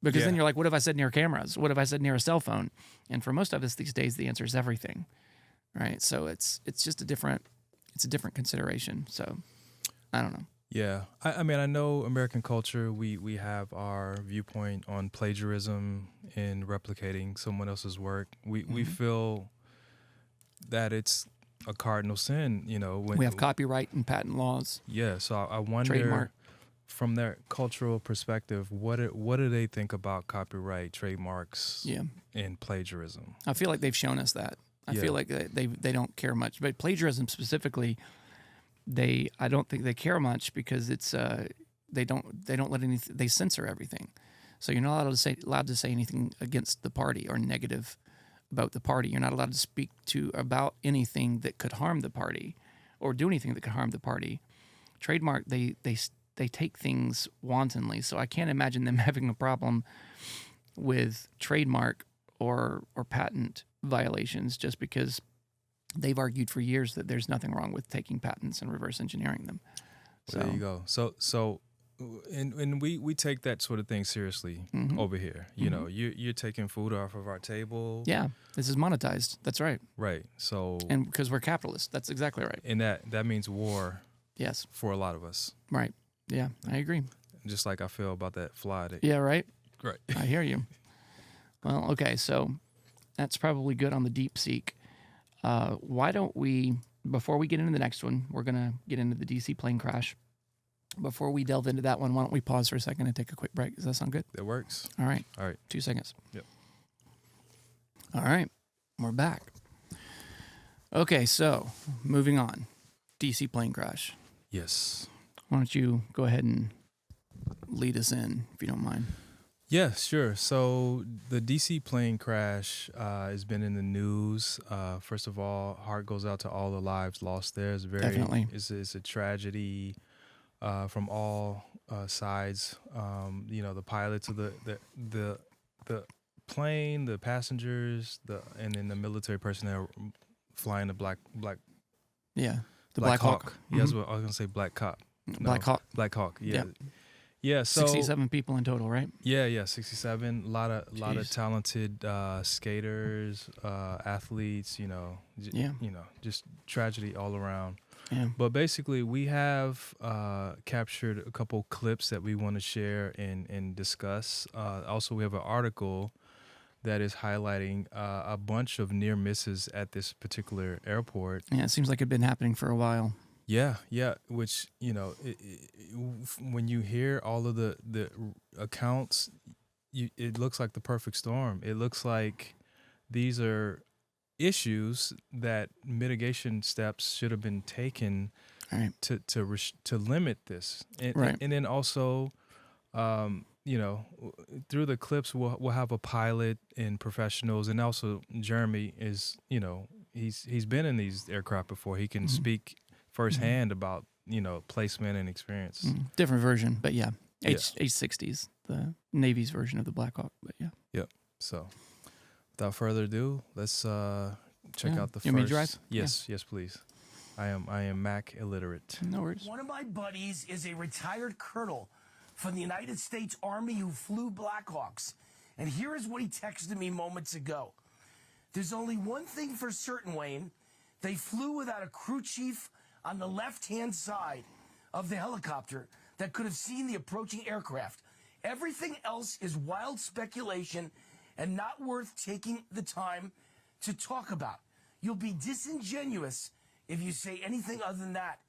because then you're like, what if I said near cameras? What if I said near a cell phone? And for most of us these days, the answer is everything, right? So it's just a different consideration. So I don't know. Yeah, I mean, I know American culture, we have our viewpoint on plagiarism and replicating someone else's work. We feel that it's a cardinal sin, when We have copyright and patent laws. Yeah, so I wonder, trademark. From their cultural perspective, what do they think about copyright, trademarks, and plagiarism? I feel like they've shown us that. I feel like they don't care much, but plagiarism specifically, I don't think they care much because it's they don't let anything, they censor everything, so you're not allowed to say anything against the party or negative about the party. You're not allowed to speak about anything that could harm the party or do anything that could harm the party. Trademark, they take things wantonly, so I can't imagine them having a problem with trademark or patent violations just because they've argued for years that there's nothing wrong with taking patents and reverse engineering them. So there you go. So and we take that sort of thing seriously over here. You're taking food off of our table. Yeah, this is monetized. That's right. Right. So and because we're capitalists, that's exactly right. And that means war. Yes. For a lot of us. Right. Yeah, I agree. Just like I feel about that fly. Yeah. Right. Right. I hear you. Well, okay, so that's probably good on the DeepSeek. Why don't we, before we get into the next one, we're going to get into the DC plane crash. Before we delve into that one, why don't we pause for a second and take a quick break? Does that sound good? That works. All right. 2 seconds. Yep. All right. We're back. Okay, so moving on. DC plane crash. Yes. Why don't you go ahead and lead us in, if you don't mind? Yeah, sure. So the DC plane crash has been in the news. First of all, heart goes out to all the lives lost there. It's Definitely. It's a tragedy from all sides. The pilots of the plane, the passengers, and then the military personnel flying the Black Hawk. Yeah, that's what I was gonna say. Black Hawk. Black Hawk. Yeah. Yep. Yeah, so 67 people in total, right? Yeah, 67. A lot of talented skaters, athletes. Just tragedy all around. Yeah. But basically, we have captured a couple clips that we want to share and discuss. Also, we have an article that is highlighting a bunch of near misses at this particular airport. Yeah, it seems like it'd been happening for a while. Yeah, which, when you hear all of the accounts, it looks like the perfect storm. It looks like these are issues that mitigation steps should have been taken to limit this. And then also, through the clips, we'll have a pilot and professionals, and also Jeremy is, he's been in these aircraft before. He can speak firsthand about placement and experience. Different version, but yeah. H60s. the Navy's version of the Black Hawk. But yeah. Yep. So, without further ado, let's check out the You want me to first. drive? Yes, yes, please. I am Mac illiterate. No worries. One of my buddies is a retired colonel from the United States Army who flew Blackhawks. And here is what he texted me moments ago. There's only one thing for certain, Wayne. They flew without a crew chief on the left-hand side of the helicopter that could have seen the approaching aircraft. Everything else is wild speculation and not worth taking the time to talk about. You'll be disingenuous if you say anything other than that.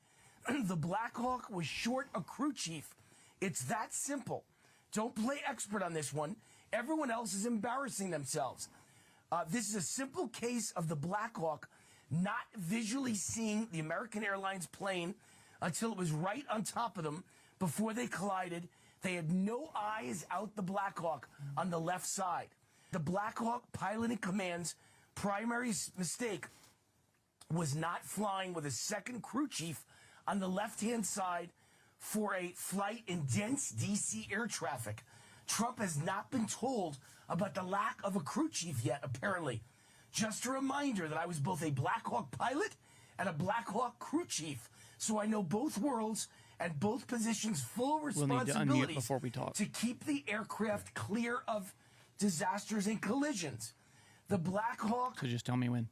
The Black Hawk was short a crew chief. It's that simple. Don't play expert on this one. Everyone else is embarrassing themselves. This is a simple case of the Black Hawk not visually seeing the American Airlines plane until it was right on top of them before they collided. They had no eyes out the Black Hawk on the left side. The Black Hawk pilot in command's primary mistake was not flying with a second crew chief on the left-hand side for a flight in dense D.C. air traffic. Trump has not been told about the lack of a crew chief yet, apparently. Just a reminder that I was both a Black Hawk pilot and a Black Hawk crew chief, so I know both worlds and both positions' full We'll need to unmute responsibilities before we talk. to keep the aircraft clear of disasters and collisions. The Black Hawk So just tell me when.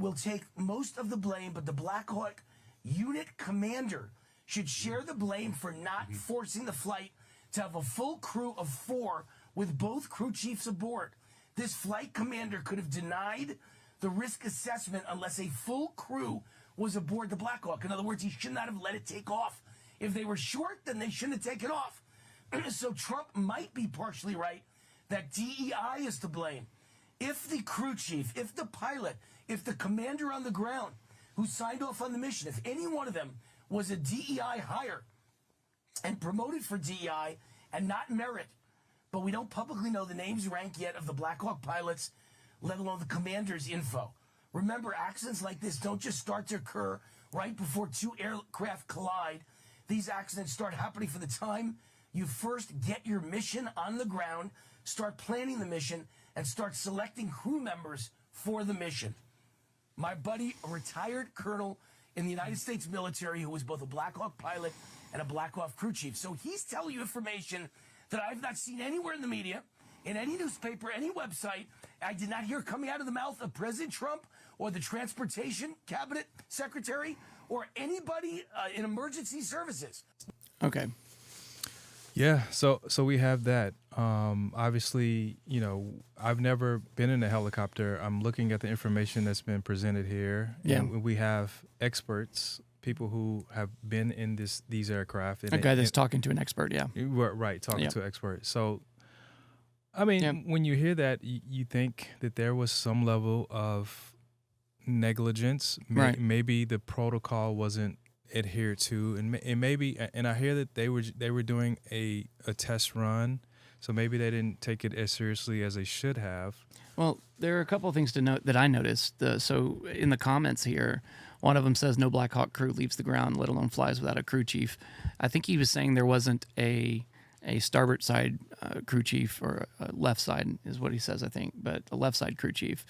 will take most of the blame, but the Black Hawk unit commander should share the blame for not forcing the flight to have a full crew of 4 with both crew chiefs aboard. This flight commander could have denied the risk assessment unless a full crew was aboard the Black Hawk. In other words, he should not have let it take off. If they were short, then they shouldn't have taken off. So Trump might be partially right that DEI is to blame. If the crew chief, if the pilot, if the commander on the ground who signed off on the mission, if any one of them was a DEI hire and promoted for DEI and not merit, but we don't publicly know the names, rank yet of the Black Hawk pilots, let alone the commander's info. Remember, accidents like this don't just start to occur right before 2 aircraft collide. These accidents start happening from the time you first get your mission on the ground, start planning the mission, and start selecting crew members for the mission. My buddy, a retired colonel in the United States military who was both a Black Hawk pilot and a Black Hawk crew chief. So he's telling you information that I've not seen anywhere in the media, in any newspaper, any website. I did not hear coming out of the mouth of President Trump or the Transportation Cabinet Secretary or anybody in emergency services. Okay. Yeah, so we have that. Obviously, I've never been in a helicopter. I'm looking at the information that's been presented here. Yeah. And we have experts, people who have been in these aircraft. A guy that's talking to an expert, yeah. Right, talking to an expert. So, I mean, when you hear that, you think that there was some level of negligence. Right. Maybe the protocol wasn't adhered to, and maybe, and I hear that they were doing a test run, so maybe they didn't take it as seriously as they should have. Well, there are a couple of things to note that I noticed. So in the comments here, one of them says no Black Hawk crew leaves the ground, let alone flies without a crew chief. I think he was saying there wasn't a starboard side crew chief, or a left side is what he says, I think, but a left side crew chief.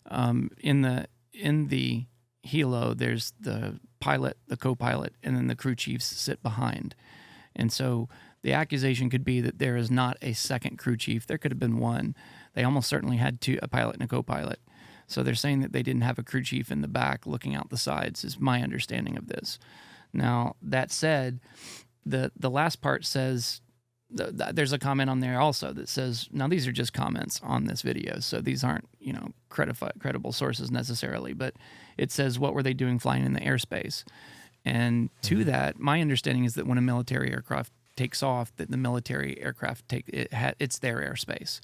In the helo, there's the pilot, the co-pilot, and then the crew chiefs sit behind. And so the accusation could be that there is not a second crew chief. There could have been one. They almost certainly had a pilot and a co-pilot. So they're saying that they didn't have a crew chief in the back looking out the sides, is my understanding of this. Now, that said, the last part says, there's a comment on there also that says, now these are just comments on this video, so these aren't, credible sources necessarily, but it says, what were they doing flying in the airspace? And to that, my understanding is that when a military aircraft takes off, that the military aircraft it's their airspace,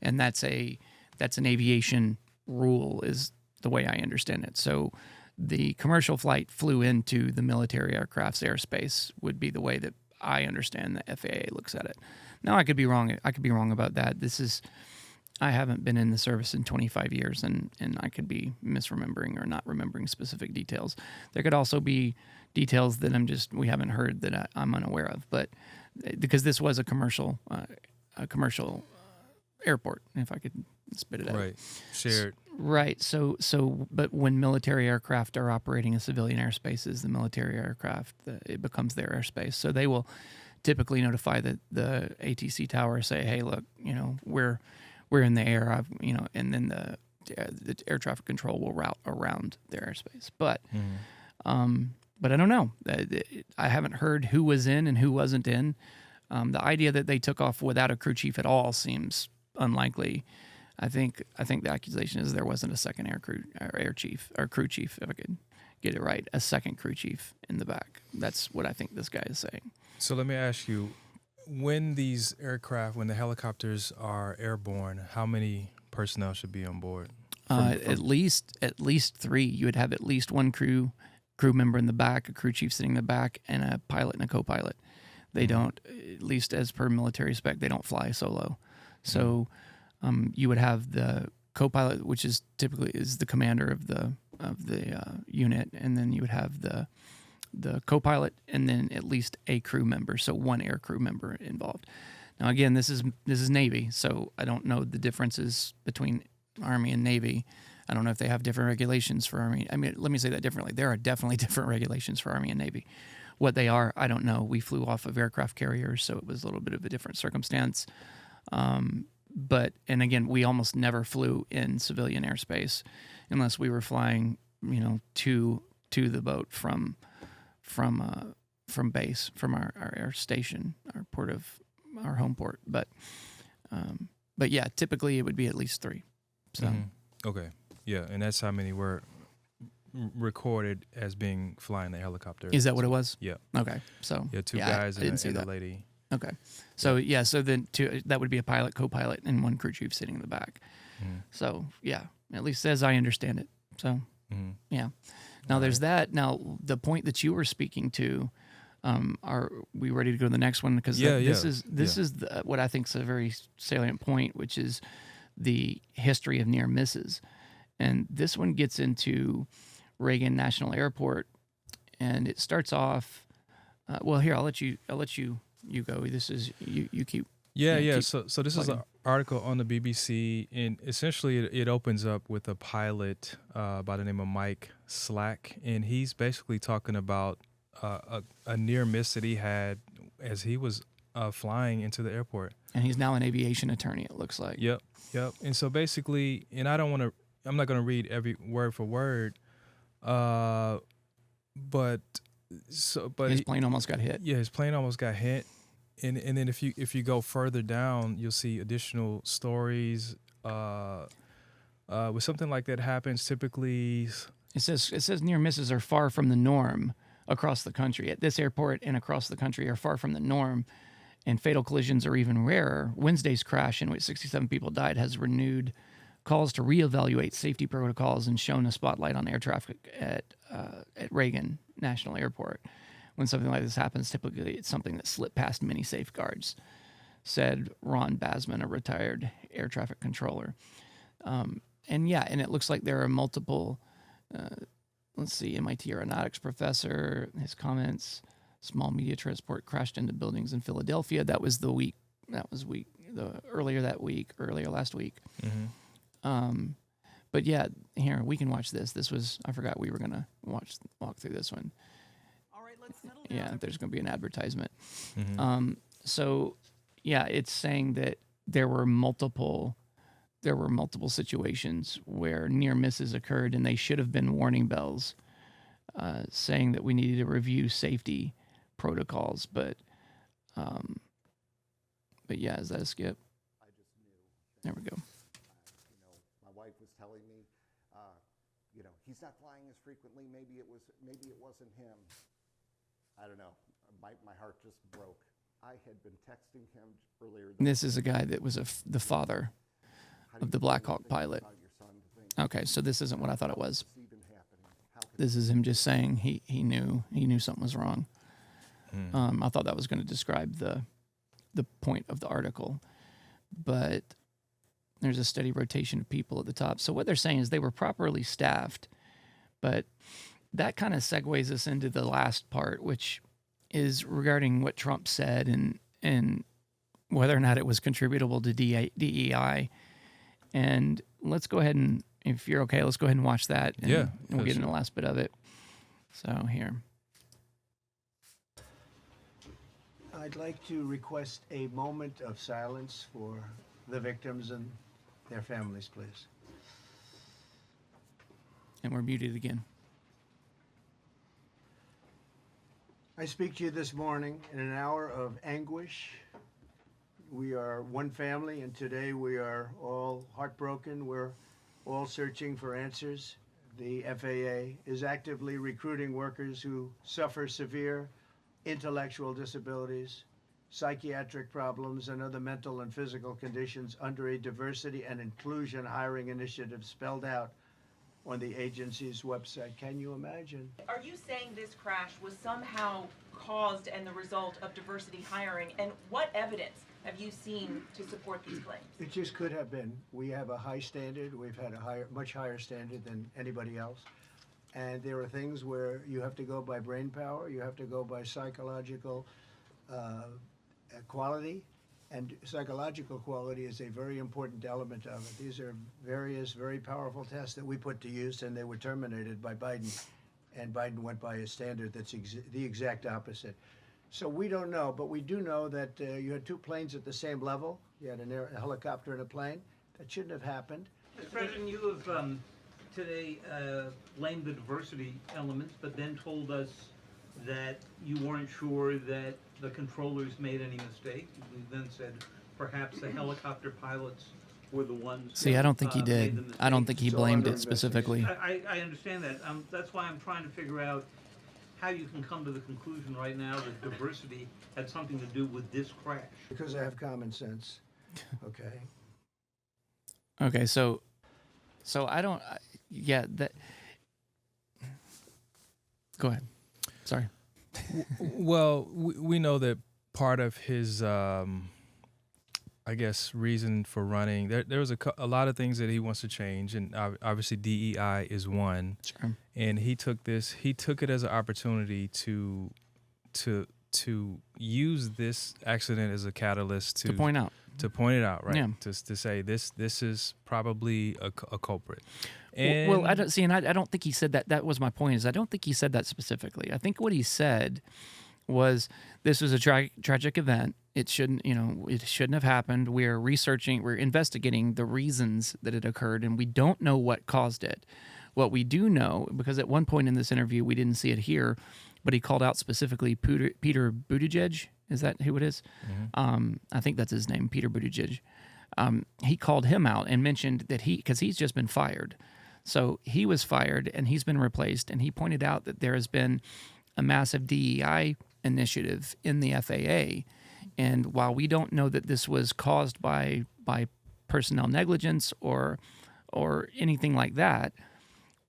and that's an aviation rule, is the way I understand it. So the commercial flight flew into the military aircraft's airspace would be the way that I understand the FAA looks at it. Now, I could be wrong. I could be wrong about that. I haven't been in the service in 25 years, and I could be misremembering or not remembering specific details. There could also be details that we haven't heard that I'm unaware of. But because this was a commercial a commercial airport, if I could spit it out. Right. Shared. Right. But when military aircraft are operating in civilian airspaces, the military aircraft, it becomes their airspace. So they will typically notify the ATC tower, say, hey, look, we're in the air, and then the air traffic control will route around their airspace. But I don't know. I haven't heard who was in and who wasn't in. The idea that they took off without a crew chief at all seems unlikely. I think the accusation is there wasn't a second air chief or crew chief, if I could get it right, a second crew chief in the back. That's what I think this guy is saying. So let me ask you, when these aircraft, when the helicopters are airborne, how many personnel should be on board? At least 3. You would have at least one crew member in the back, a crew chief sitting in the back, and a pilot and a co-pilot. They don't, at least as per military spec, they don't fly solo. So you would have the co-pilot, which is typically the commander of the unit, and then you would have the co-pilot, and then at least a crew member, so one air crew member involved. Now, again, this is Navy, so I don't know the differences between Army and Navy. I don't know if they have different regulations for Army. I mean, let me say that differently. There are definitely different regulations for Army and Navy. What they are, I don't know. We flew off of aircraft carriers, so it was a little bit of a different circumstance. And again, we almost never flew in civilian airspace unless we were flying, to the boat from base, from our air station, our home port. But yeah, typically it would be at least 3. So Okay, yeah, and that's how many were recorded as being flying the helicopter. Is that what it was? Yeah. Okay, so Yeah, 2 guys I didn't see and a that. lady. Okay, so so then that would be a pilot, co-pilot, and one crew chief sitting in the back. So yeah, at least as I understand it. So yeah. Now there's that. Now the point that you were speaking to, are we ready to go to the next one? Because this is what I think is a very salient point, which is the history of near misses, and this one gets into Reagan National Airport, and it starts off. Well, here I'll let you go. This is you keep. Yeah. Keep So this is an article on the BBC, and essentially it opens up with a pilot by the name of Mike Slack, and he's basically talking about a near miss that he had as he was flying into the airport. And he's now an aviation attorney, it looks like. Yep. And so basically, and I'm not going to read every word for word, but his plane almost got hit. Yeah, his plane almost got hit. And then if you go further down, you'll see additional stories. When something like that happens, typically it says near misses are far from the norm across the country. At this airport and across the country are far from the norm, and fatal collisions are even rarer. Wednesday's crash, in which 67 people died, has renewed calls to reevaluate safety protocols and shone a spotlight on air traffic at Reagan National Airport. When something like this happens, typically it's something that slipped past many safeguards, said Ron Basman, a retired air traffic controller. And it looks like there are multiple, MIT aeronautics professor, his comments, small media transport crashed into buildings in Philadelphia. That was earlier last week. But yeah, here, we can watch this. I forgot we were going to walk through this one. All right, let's settle down. Yeah, there's going to be an advertisement. So yeah, it's saying that there were multiple situations where near misses occurred, and they should have been warning bells, saying that we needed to review safety protocols. But yeah, is that a skip? I just knew. There we go. My wife was telling me, he's not flying as frequently. Maybe it wasn't him. I don't know. My heart just broke. I had been texting him earlier. This is a guy that was the father of the Black Hawk pilot. Okay, so this isn't what I thought it was. This is him just saying he knew something was wrong. I thought that was going to describe the point of the article, but there's a steady rotation of people at the top. So what they're saying is they were properly staffed, but that kind of segues us into the last part, which is regarding what Trump said and whether or not it was contributable to DEI. And let's go ahead and, if you're okay, let's go ahead and watch that. And, Yeah, and we'll get sure. into the last bit of it. So here. I'd like to request a moment of silence for the victims and their families, please. And we're muted again. I speak to you this morning in an hour of anguish. We are one family, and today we are all heartbroken. We're all searching for answers. The FAA is actively recruiting workers who suffer severe intellectual disabilities, psychiatric problems, and other mental and physical conditions under a diversity and inclusion hiring initiative spelled out on the agency's website. Can you imagine? Are you saying this crash was somehow caused and the result of diversity hiring? And what evidence have you seen to support these claims? It just could have been. We have a high standard. We've had a much higher standard than anybody else. And there are things where you have to go by brain power, you have to go by psychological quality, and psychological quality is a very important element of it. These are various very powerful tests that we put to use, and they were terminated by Biden, and Biden went by a standard that's the exact opposite. So we don't know, but we do know that you had two planes at the same level. You had a helicopter and a plane. That shouldn't have happened. Mr. President, you have today blamed the diversity elements, but then told us that you weren't sure that the controllers made any mistake. You then said perhaps the helicopter pilots were the ones. See, I don't think he made did. the mistake. I don't think he It's all blamed under it specifically. I understand that. That's why I'm trying to figure out how you can come to the conclusion right now that diversity had something to do with this crash. Because I have common sense. Okay. Okay, so I don't. Yeah, that. Go ahead. Sorry. Well, we know that part of his, I guess, reason for running, there was a lot of things that he wants to change, and obviously DEI is one. Sure. And he took it as an opportunity to use this accident as a catalyst To point out. to point it out, right? Yeah. To say this is probably a culprit. And Well, I don't see, and I don't think he said that. That was my point. Is I don't think he said that specifically. I think what he said was this was a tragic event. It shouldn't have happened. We're investigating the reasons that it occurred, and we don't know what caused it. What we do know, because at one point in this interview we didn't see it here, but he called out specifically Peter Buttigieg. Is that who it is? Mm-hmm. I think that's his name, Peter Buttigieg. He called him out and mentioned that because he's just been fired. So he was fired and he's been replaced, and he pointed out that there has been a massive DEI initiative in the FAA. And while we don't know that this was caused by personnel negligence or anything like that,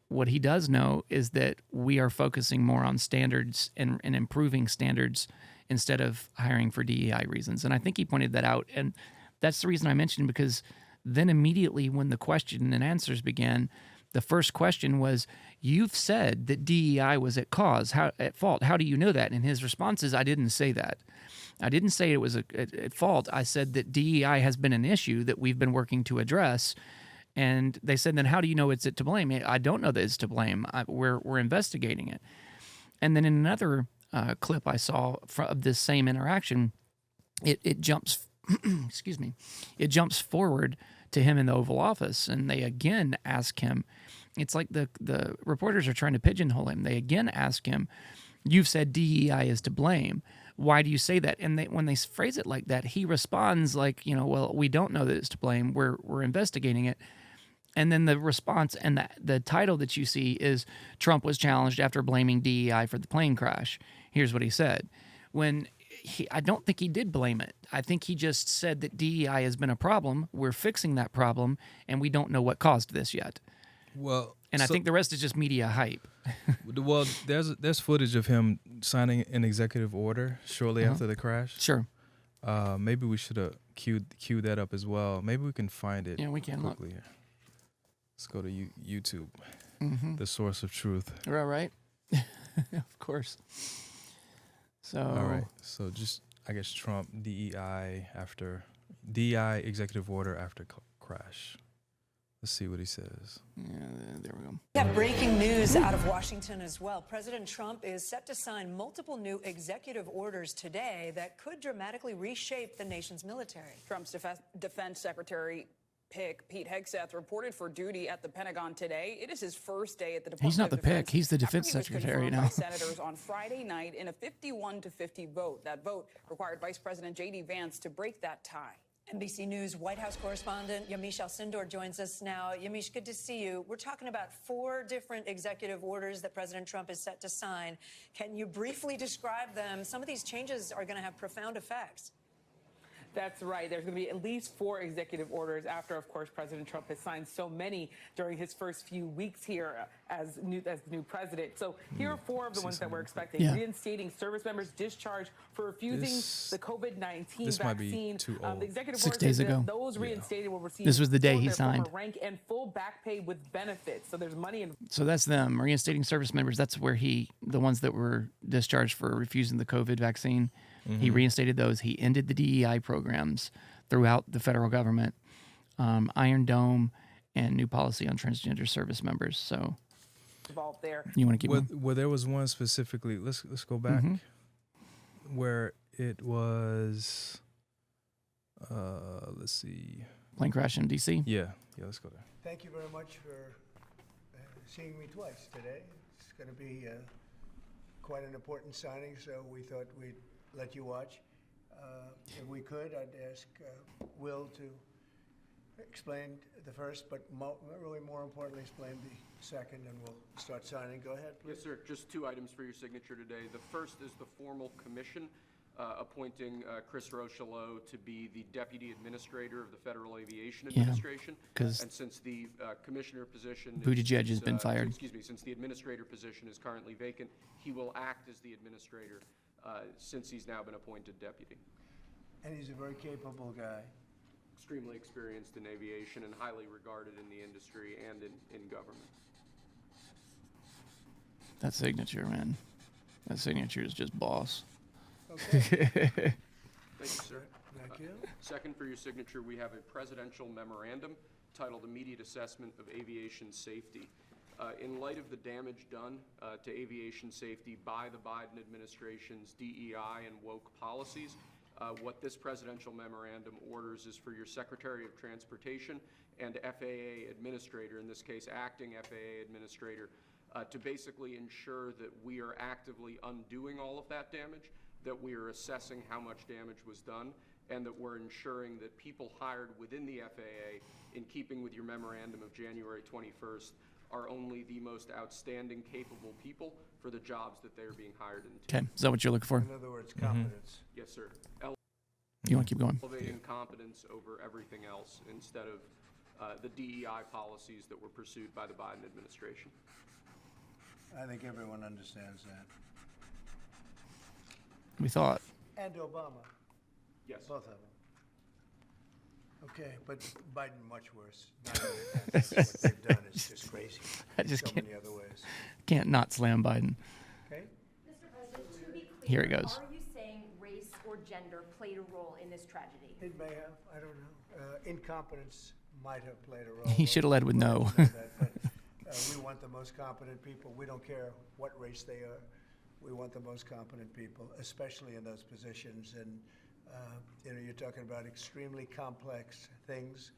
what he does know is that we are focusing more on standards and improving standards instead of hiring for DEI reasons. And I think he pointed that out. And that's the reason I mentioned, because then immediately when the question and answers began, the first question was, you've said that DEI was at fault. How do you know that? And his response is, I didn't say that. I didn't say it was at fault. I said that DEI has been an issue that we've been working to address. And they said, then how do you know it's to blame? I don't know that it's to blame. We're investigating it. And then in another clip I saw of this same interaction, it jumps, excuse me, it jumps forward to him in the Oval Office, and they again ask him. It's like the reporters are trying to pigeonhole him. They again ask him, "You've said DEI is to blame. Why do you say that?" And when they phrase it like that, he responds like, well, we don't know that it's to blame. We're investigating it. And then the response and the title that you see is Trump was challenged after blaming DEI for the plane crash. Here's what he said. I don't think he did blame it. I think he just said that DEI has been a problem. We're fixing that problem, and we don't know what caused this yet. Well, and I think the rest is just media hype. Well, there's footage of him signing an executive order shortly after the crash. Sure. Maybe we should have queued that up as well. Maybe we can find it. Yeah, we can quickly here. Let's go to YouTube. The source of truth. Right. Of course. So. All right. So I guess Trump DEI executive order after crash. Let's see what he says. Yeah, there we go. We have breaking news out of Washington as well. President Trump is set to sign multiple new executive orders today that could dramatically reshape the nation's military. Trump's defense secretary pick, Pete Hegseth, reported for duty at the Pentagon today. It is his first day at the Department He's not the of Defense pick. He's the after defense he was secretary confirmed now. by senators on Friday night in a 51-50 vote. That vote required Vice President J.D. Vance to break that tie. NBC News White House correspondent Yamiche Alcindor joins us now. Yamiche, good to see you. We're talking about 4 different executive orders that President Trump is set to sign. Can you briefly describe them? Some of these changes are going to have profound effects. That's right. There's going to be at least 4 executive orders after, of course, President Trump has signed so many during his first few weeks here as new president. So here are 4 of the ones that we're expecting. Yeah. Reinstating service members discharged for refusing the COVID-19 this might be vaccine. too old. The executive 6 order days says that ago. those reinstated will receive This was the day full he their former signed. rank and full back pay with benefits. So there's money in. So that's them reinstating service members. That's where the ones that were discharged for refusing the COVID vaccine, he reinstated those. He ended the DEI programs throughout the federal government, Iron Dome, and new policy on transgender service members. So Involved there. you want to keep going? Well, there was one specifically. Let's go back where it was. Let's see. Plane crash in D.C.? Yeah, let's go there. Thank you very much for seeing me twice today. It's going to be quite an important signing, so we thought we'd let you watch. If we could, I'd ask Will to explain the first, but really more importantly, explain the second, and we'll start signing. Go ahead, please. Yes, sir. Just 2 items for your signature today. The first is the formal commission appointing Chris Rochelot to be the Deputy Administrator of the Federal Aviation Administration. Because and since the commissioner position Buttigieg has been fired. Since the administrator position is currently vacant, he will act as the administrator since he's now been appointed deputy. And he's a very capable guy. Extremely experienced in aviation and highly regarded in the industry and in government. That signature, man. That signature is just boss. Okay. Thank you, sir. Thank you. Second, for your signature, we have a presidential memorandum titled Immediate Assessment of Aviation Safety. In light of the damage done to aviation safety by the Biden administration's DEI and woke policies, what this presidential memorandum orders is for your Secretary of Transportation and FAA Administrator, in this case acting FAA Administrator, to basically ensure that we are actively undoing all of that damage, that we are assessing how much damage was done, and that we're ensuring that people hired within the FAA, in keeping with your memorandum of January 21st, are only the most outstanding, capable people for the jobs that they're being hired into. Okay, is that what you're looking for? In other words, competence. Yes, sir. You want to keep going? Elevating competence over everything else instead of the DEI policies that were pursued by the Biden administration. I think everyone understands that. We thought. And Obama. Yes. Both of them. Okay, but Biden much worse. Not only that, what they've done is just crazy. I just so can't, many other ways. can't not slam Biden. Okay. Mr. President, to be clear, Here it goes. Are you saying race or gender played a role in this tragedy? It may have. I don't know. Incompetence might have played a role. He should have led with no. But we want the most competent people. We don't care what race they are. We want the most competent people, especially in those positions. And you're talking about extremely complex things.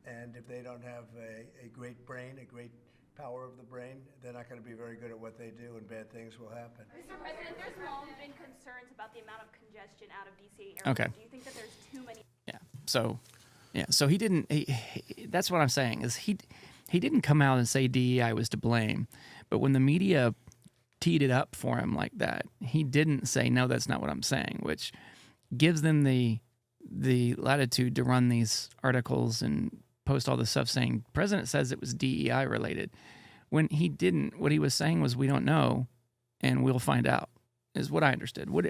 And if they don't have a great brain, a great power of the brain, they're not going to be very good at what they do, and bad things will happen. Mr. President, there's long been concerns about the amount of congestion out of DC airport. Okay. Do you think that there's too many? So he didn't. That's what I'm saying is he didn't come out and say DEI was to blame, but when the media teed it up for him like that, he didn't say no. That's not what I'm saying, which gives them the latitude to run these articles and post all this stuff saying president says it was DEI related, when he didn't. What he was saying was we don't know, and we'll find out. Is what I understood. What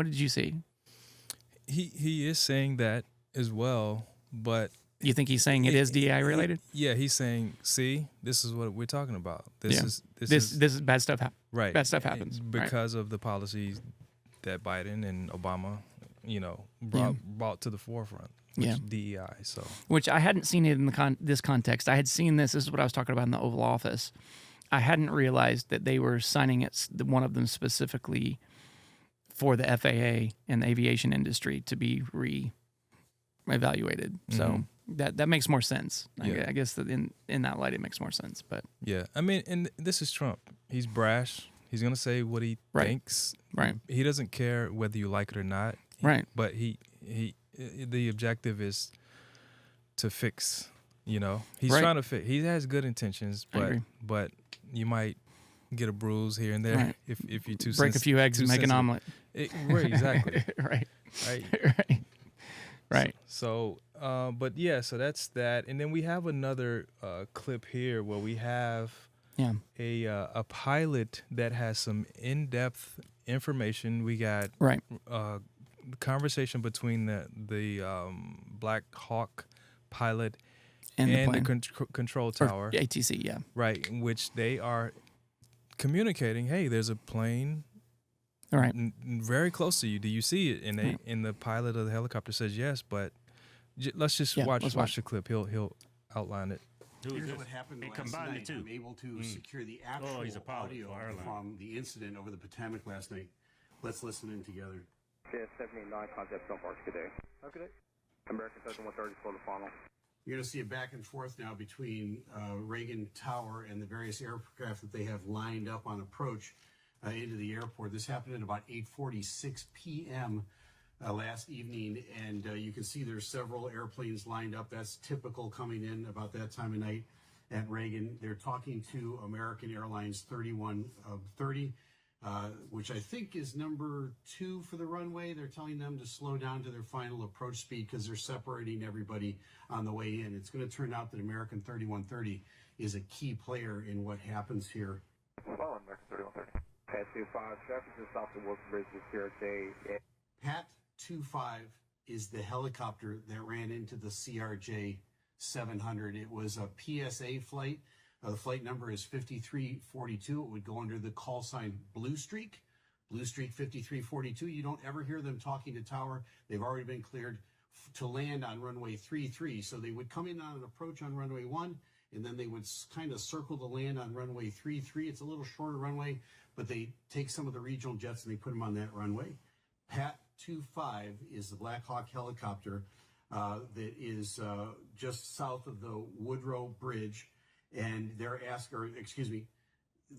did you see? He is saying that as well, but you think he's saying it is DEI related? Yeah, he's saying, see, this is what we're talking about. This is bad stuff. Right, bad stuff happens because of the policies that Biden and Obama, brought to the forefront. DEI. So, which I hadn't seen it in this context. I had seen this. This is what I was talking about in the Oval Office. I hadn't realized that they were signing it, one of them specifically, for the FAA and the aviation industry to be re-evaluated. So that makes more sense. Yeah. I guess that in that light, it makes more sense. But yeah, I mean, and this is Trump. He's brash. He's gonna say what he thinks. Right. He doesn't care whether you like it or not. Right. But the objective is to fix. He's trying to fix. He has good intentions, but you might get a bruise here and there if you too break a few eggs and make an omelet. Right, exactly. Right. So, but yeah, so that's that, and then we have another clip here where we have a pilot that has some in-depth information. We got conversation between the Black Hawk pilot and the control tower, or ATC, right, in which they are communicating, hey, there's a plane very close to you. Do you see it? And the pilot of the helicopter says yes, but let's just watch the clip. He'll outline it. Here's what happened last night. I'm able to secure the actual audio from the incident over the Potomac last night. Let's listen in together. Yeah, 789 contact Don't Mark today. Okay. American 130 for the final. You're going to see a back and forth now between Reagan Tower and the various aircraft that they have lined up on approach into the airport. This happened at about 8:46 p.m. Last evening, and you can see there's several airplanes lined up. That's typical coming in about that time of night at Reagan. They're talking to American Airlines 3130, which I think is number 2 for the runway. They're telling them to slow down to their final approach speed because they're separating everybody on the way in. It's going to turn out that American 3130 is a key player in what happens here. Well, American 3130. Pat 25, traffic just off the Wolf Bridge is here today. Pat 25 is the helicopter that ran into the CRJ 700. It was a PSA flight. The flight number is 5342. It would go under the call sign Blue Streak 5342. You don't ever hear them talking to tower. They've already been cleared to land on runway 33. So they would come in on an approach on runway 1, and then they would kind of circle the land on runway 33. It's a little shorter runway, but they take some of the regional jets and they put them on that runway. Pat 25 is the Black Hawk helicopter that is just south of the Woodrow Bridge, and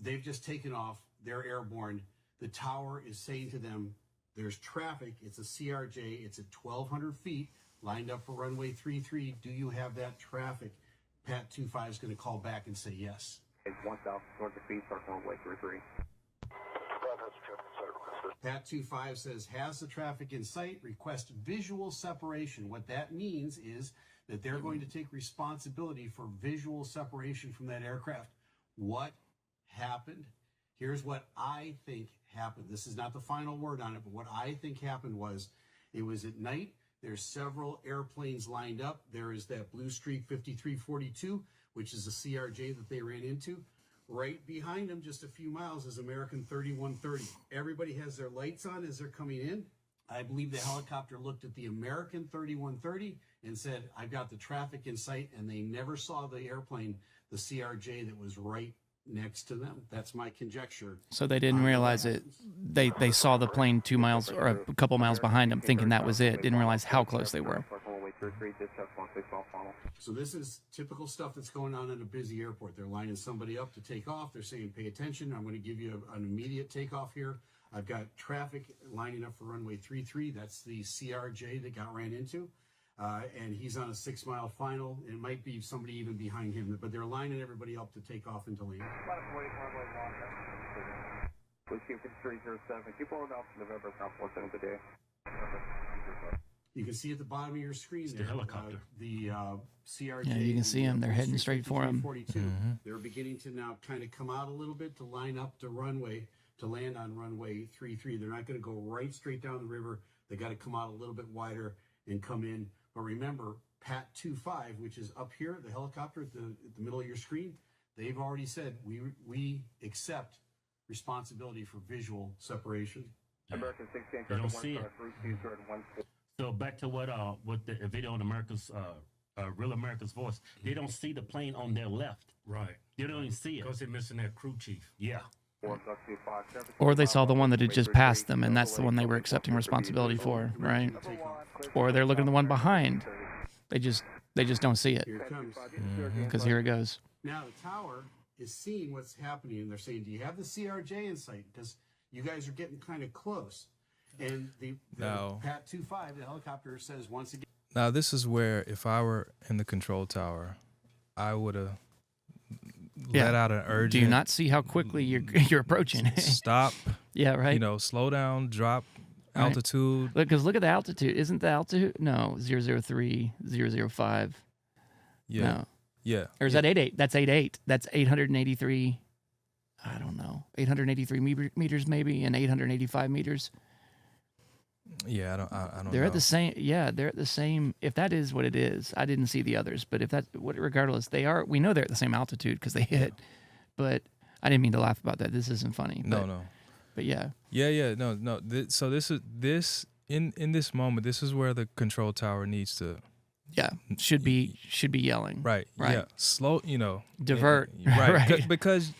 they've just taken off. They're airborne. The tower is saying to them, there's traffic. It's a CRJ. It's at 1,200 feet, lined up for runway 33. Do you have that traffic? Pat 25 is going to call back and say yes. It's 1,200 feet, start runway 33. Pat 25 says, has the traffic in sight, request visual separation. What that means is that they're going to take responsibility for visual separation from that aircraft. What happened? Here's what I think happened. This is not the final word on it, but what I think happened was it was at night. There's several airplanes lined up. There is that Blue Streak 5342, which is a CRJ that they ran into. Right behind them, just a few miles, is American 3130. Everybody has their lights on as they're coming in. I believe the helicopter looked at the American 3130 and said, I've got the traffic in sight, and they never saw the airplane, the CRJ that was right next to them. That's my conjecture. So they didn't realize it. They saw the plane 2 miles or a couple miles behind them, thinking that was it. Didn't realize how close they were. So this is typical stuff that's going on at a busy airport. They're lining somebody up to take off. They're saying, pay attention. I'm going to give you an immediate takeoff here. I've got traffic lining up for runway 33. That's the CRJ that got ran into. And he's on a 6-mile final. It might be somebody even behind him, but they're lining everybody up to take off into land. You can see at the bottom of your screen there, the CRJ. Yeah, you can see them. They're heading straight for him. They're beginning to now kind of come out a little bit to line up the runway to land on runway 33. They're not going to go right straight down the river. They got to come out a little bit wider and come in. But remember, Pat 25, which is up here, the helicopter at the middle of your screen, they've already said we accept responsibility for visual separation. American 16, They don't see it. So back to what the video on America's Real America's Voice, they don't see the plane on their left. Right. They don't even see it. Because they're missing their crew chief. Yeah. Or they saw the one that had just passed them, and that's the one they were accepting responsibility for, right? Or they're looking at the one behind. They just don't see it. Here it comes. Because here it goes. Now the tower is seeing what's happening, and they're saying, "Do you have the CRJ in sight? Because you guys are getting kind of close." And the Pat 25, the helicopter, says once again. Now this is where, if I were in the control tower, I would have let out an urgent. Do you not see how quickly you're approaching? Stop. Yeah, right. You know, slow down, drop altitude. Because look at the altitude. Isn't the altitude? No, 003, 005. Yeah. No. Yeah. Or is that 88? That's 88. That's 883. I don't know. 883 meters maybe, and 885 meters. Yeah, I don't know. They're at the same. Yeah, they're at the same. If that is what it is, I didn't see the others, but if that, regardless, they are. We know they're at the same altitude because they hit. But I didn't mean to laugh about that. This isn't funny. No. But yeah. Yeah. No. So this is in this moment. This is where the control tower needs to. Yeah, should be yelling. Right. Yeah. Slow. Divert. Right. Right. Because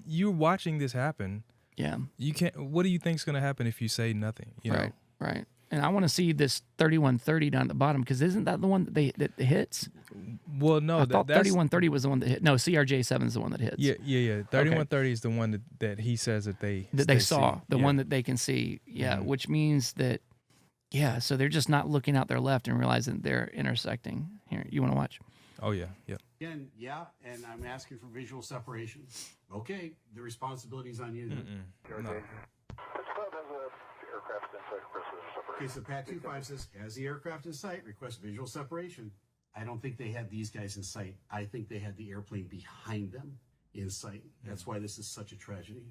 you're watching this happen. Yeah. You can't. What do you think's going to happen if you say nothing? You know? Right. And I want to see this 3130 down at the bottom, because isn't that the one that hits? Well, no. I thought 3130 was the one that hit. No, CRJ7 is the one that hits. Yeah. 3130 is the one that he says that they saw. See. The one that they can see. Yeah, which means that, so they're just not looking out their left and realizing they're intersecting. Here, you want to watch? Oh, yeah. Again, and I'm asking for visual separation. Okay, the responsibility's on you. No. Okay, so Pat 25 says, has the aircraft in sight, request visual separation. I don't think they had these guys in sight. I think they had the airplane behind them in sight. That's why this is such a tragedy.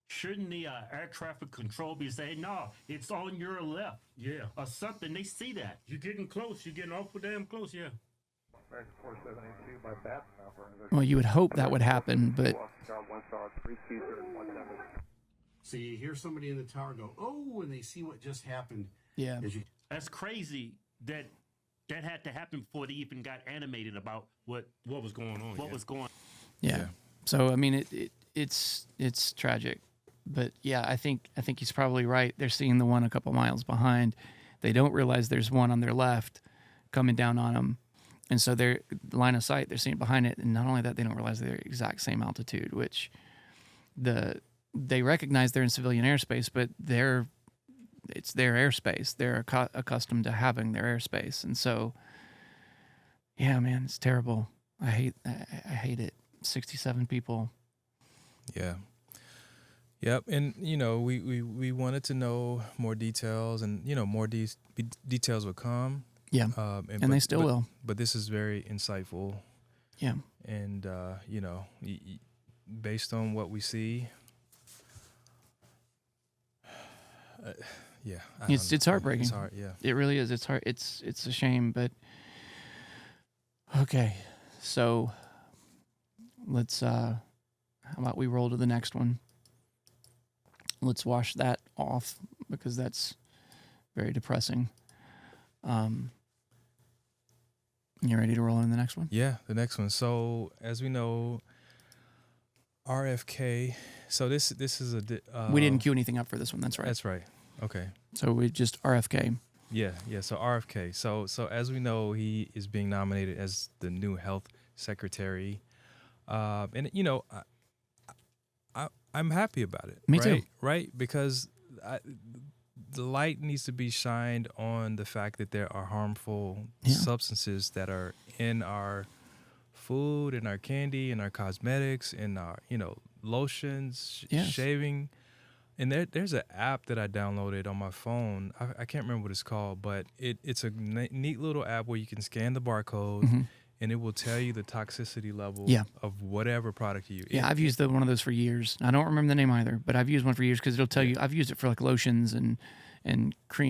Shouldn't the air traffic control be saying, no, it's on your left? Yeah. Or something. They see that. You're getting close. You're getting awful damn close, yeah. Well, you would hope that would happen, but... So you hear somebody in the tower go, oh, and they see what just happened. Yeah. That's crazy that had to happen before they even got animated about what was going on. What was going on. Yeah. So, I mean, it's tragic. But, yeah, I think he's probably right. They're seeing the one a couple miles behind. They don't realize there's one on their left coming down on them. And so they're line of sight, they're seeing behind it. And not only that, they don't realize they're exact same altitude, which they recognize they're in civilian airspace, but it's their airspace. They're accustomed to having their airspace. And so, yeah, man, it's terrible. I hate it. 67 people. Yeah. Yep. And, we wanted to know more details, and, more details would come. Yeah. And they still will. But this is very insightful. Yeah. And, based on what we see, it's heartbreaking. It's hard, yeah. It really is. It's hard. It's a shame, but okay. So let's how about we roll to the next one? Let's wash that off because that's very depressing. You ready to roll in the next one? Yeah, the next one. So as we know, RFK. So this is we didn't queue anything up for this one. That's right. That's right. Okay. So we just RFK. Yeah. So RFK. So as we know, he is being nominated as the new health secretary, and I'm happy about it. Me too. Right, because the light needs to be shined on the fact that there are harmful substances that are in our food, in our candy, in our cosmetics, in our lotions, shaving. And there's an app that I downloaded on my phone. I can't remember what it's called, but it's a neat little app where you can scan the barcode, and it will tell you the toxicity level of whatever product you use. Yeah, I've used one of those for years. I don't remember the name either, but I've used one for years because it'll tell you. I've used it for like lotions and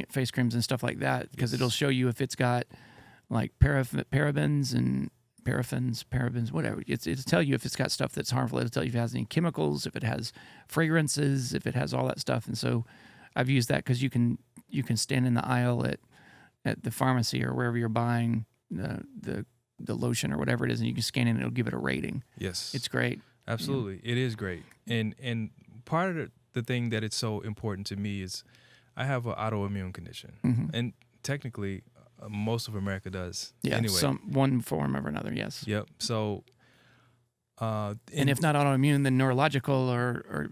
face creams and stuff like that because it'll show you if it's got like parabens and parabens, whatever. It'll tell you if it's got stuff that's harmful. It'll tell you if it has any chemicals, if it has fragrances, if it has all that stuff. And so I've used that because you can stand in the aisle at the pharmacy or wherever you're buying the lotion or whatever it is, and you can scan it and it'll give it a rating. Yes. It's great. Absolutely. It is great. And part of the thing that it's so important to me is I have an autoimmune condition. Mhm. And technically, most of America does. Yeah, Anyway. one form or another, yes. Yep. So, and if not autoimmune, then neurological or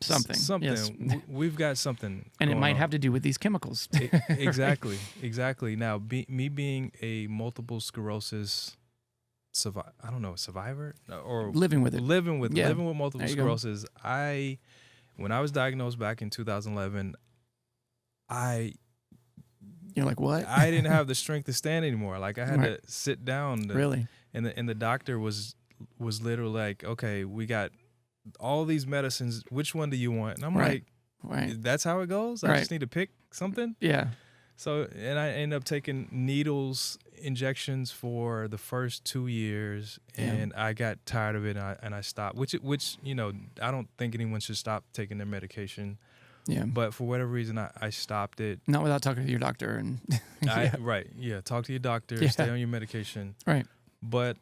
something. Something. Yes. We've got something. And it going might on. have to do with these chemicals. Exactly. Exactly. Now, me being a multiple sclerosis survivor or living with it. Living with multiple There you go. sclerosis. When I was diagnosed back in 2011, You're like, what? I didn't have the strength to stand anymore. Like I had Right. to sit down. Really? And the doctor was literally like, okay, we got all these medicines. Which one do you want? And I'm Right. like, that's how it goes? I Right. just need to pick something? Yeah. So, and I ended up taking needles, injections for the first 2 years, and I got tired of it, and I stopped. Which I don't think anyone should stop taking their medication. Yeah. But for whatever reason, I stopped it. Not without talking to your doctor and Right. Yeah. Talk to your doctor. Yeah. Stay on your medication. Right. But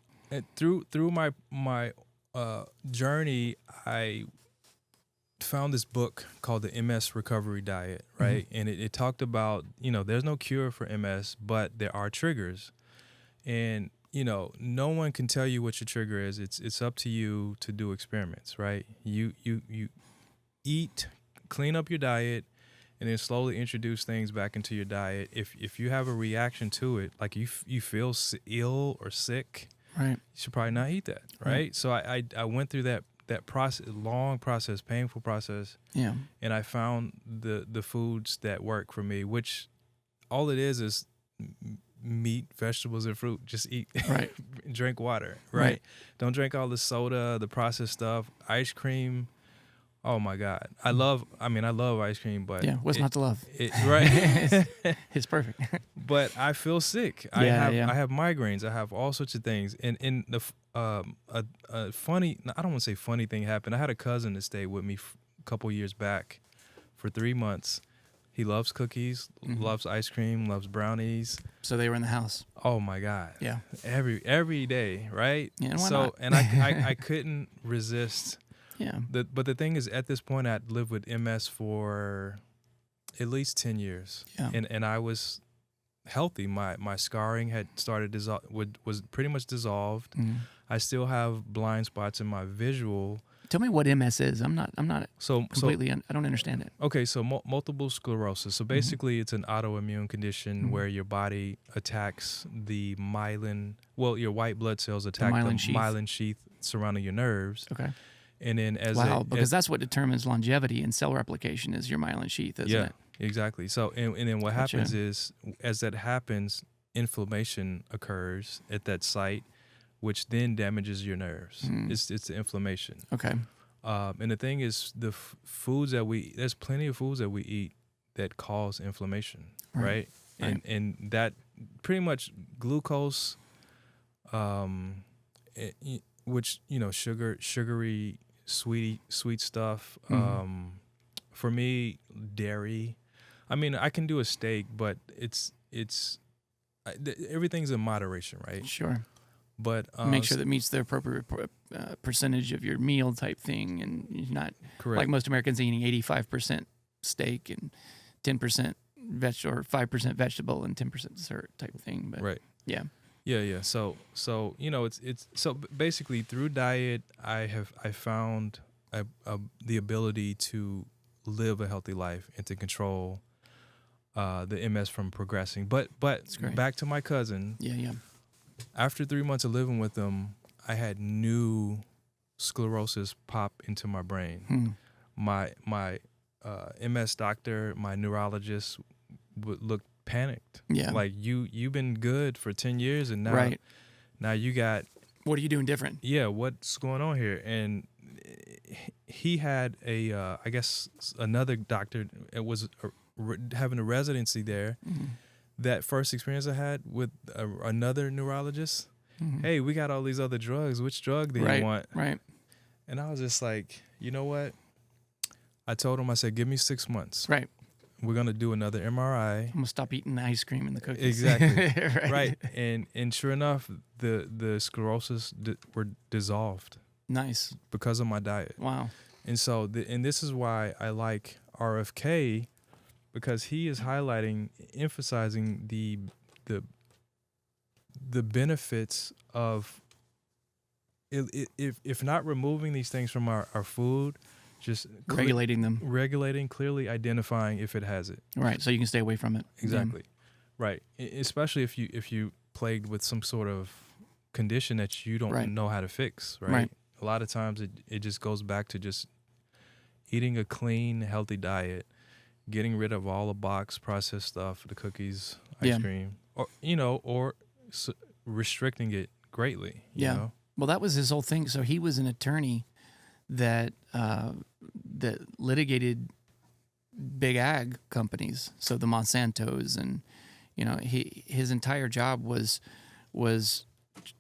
through my journey, I found this book called the MS Recovery Diet, right? And it talked about, there's no cure for MS, but there are triggers. And, no one can tell you what your trigger is. It's up to you to do experiments, right? You eat, clean up your diet, and then slowly introduce things back into your diet. If you have a reaction to it, like you feel ill or sick, right, you should probably not eat that, right? So I went through that process, long process, painful process. Yeah. And I found the foods that work for me, which all it is meat, vegetables, and fruit. Just eat. Right. Drink water, Right. right? Don't drink all the soda, the processed stuff, ice cream. Oh my God. I love ice cream, but yeah, what's not to love? Right. It's perfect. But I feel sick. I have migraines. I have all sorts of things. And a funny, I don't want to say funny thing happened. I had a cousin that stayed with me a couple years back for 3 months. He loves cookies, loves ice cream, loves brownies. So they were in the house. Oh my God. Yeah. Every day, right? Yeah, and why so not? and I couldn't resist. Yeah. But the thing is, at this point, I'd lived with MS for at least 10 years. Yeah. And I was healthy. My scarring had started was pretty much dissolved. I still have blind spots in my visual. Tell me what MS is. I'm not completely. I don't understand it. Okay, so multiple sclerosis. So basically, it's an autoimmune condition where your body attacks the myelin. Well, your white blood cells attack the myelin sheath surrounding your nerves. Okay. And then because that's what determines longevity and cell replication is your myelin sheath, isn't it? Exactly. So and then what happens is, as that happens, inflammation occurs at that site, which then damages your nerves. It's the inflammation. Okay. And the thing is, the foods that we eat, there's plenty of foods that we eat that cause inflammation, right? And that pretty much glucose, which sugary, sweet stuff. For me, dairy. I mean, I can do a steak, but everything's in moderation, right? Sure. But make sure that meets the appropriate percentage of your meal type thing, and you're not like most Americans eating 85% steak and 10% vegetable or 5% vegetable and 10% dessert type of thing. But yeah. So it's so basically through diet, I found the ability to live a healthy life and to control the MS from progressing. But back to my cousin. Yeah. After 3 months of living with them, I had new sclerosis pop into my brain. My MS doctor, my neurologist looked panicked. Yeah. Like you've been good for 10 years and now you got. What are you doing different? Yeah. What's going on here? And he had I guess another doctor. It was having a residency there. That first experience I had with another neurologist, hey, we got all these other drugs. Which drug do you want? Right. And I was just like, you know what? I told him, I said, give me 6 months. Right. We're going to do another MRI. I'm going to stop eating the ice cream and the cookies. Exactly. Right. And sure enough, the sclerosis were dissolved. Nice. Because of my diet. Wow. And so, and this is why I like RFK, because he is highlighting, emphasizing the benefits of, if not removing these things from our food, just regulating them. Regulating, clearly identifying if it has it. Right, so you can stay away from it. Exactly. Right. Especially if you plagued with some sort of condition that you don't know how to fix, right? A lot of times it just goes back to just eating a clean, healthy diet, getting rid of all the box processed stuff, the cookies, ice cream, or restricting it greatly. You know? Well, that was his whole thing. So he was an attorney that litigated big ag companies, so the Monsantos, and his entire job was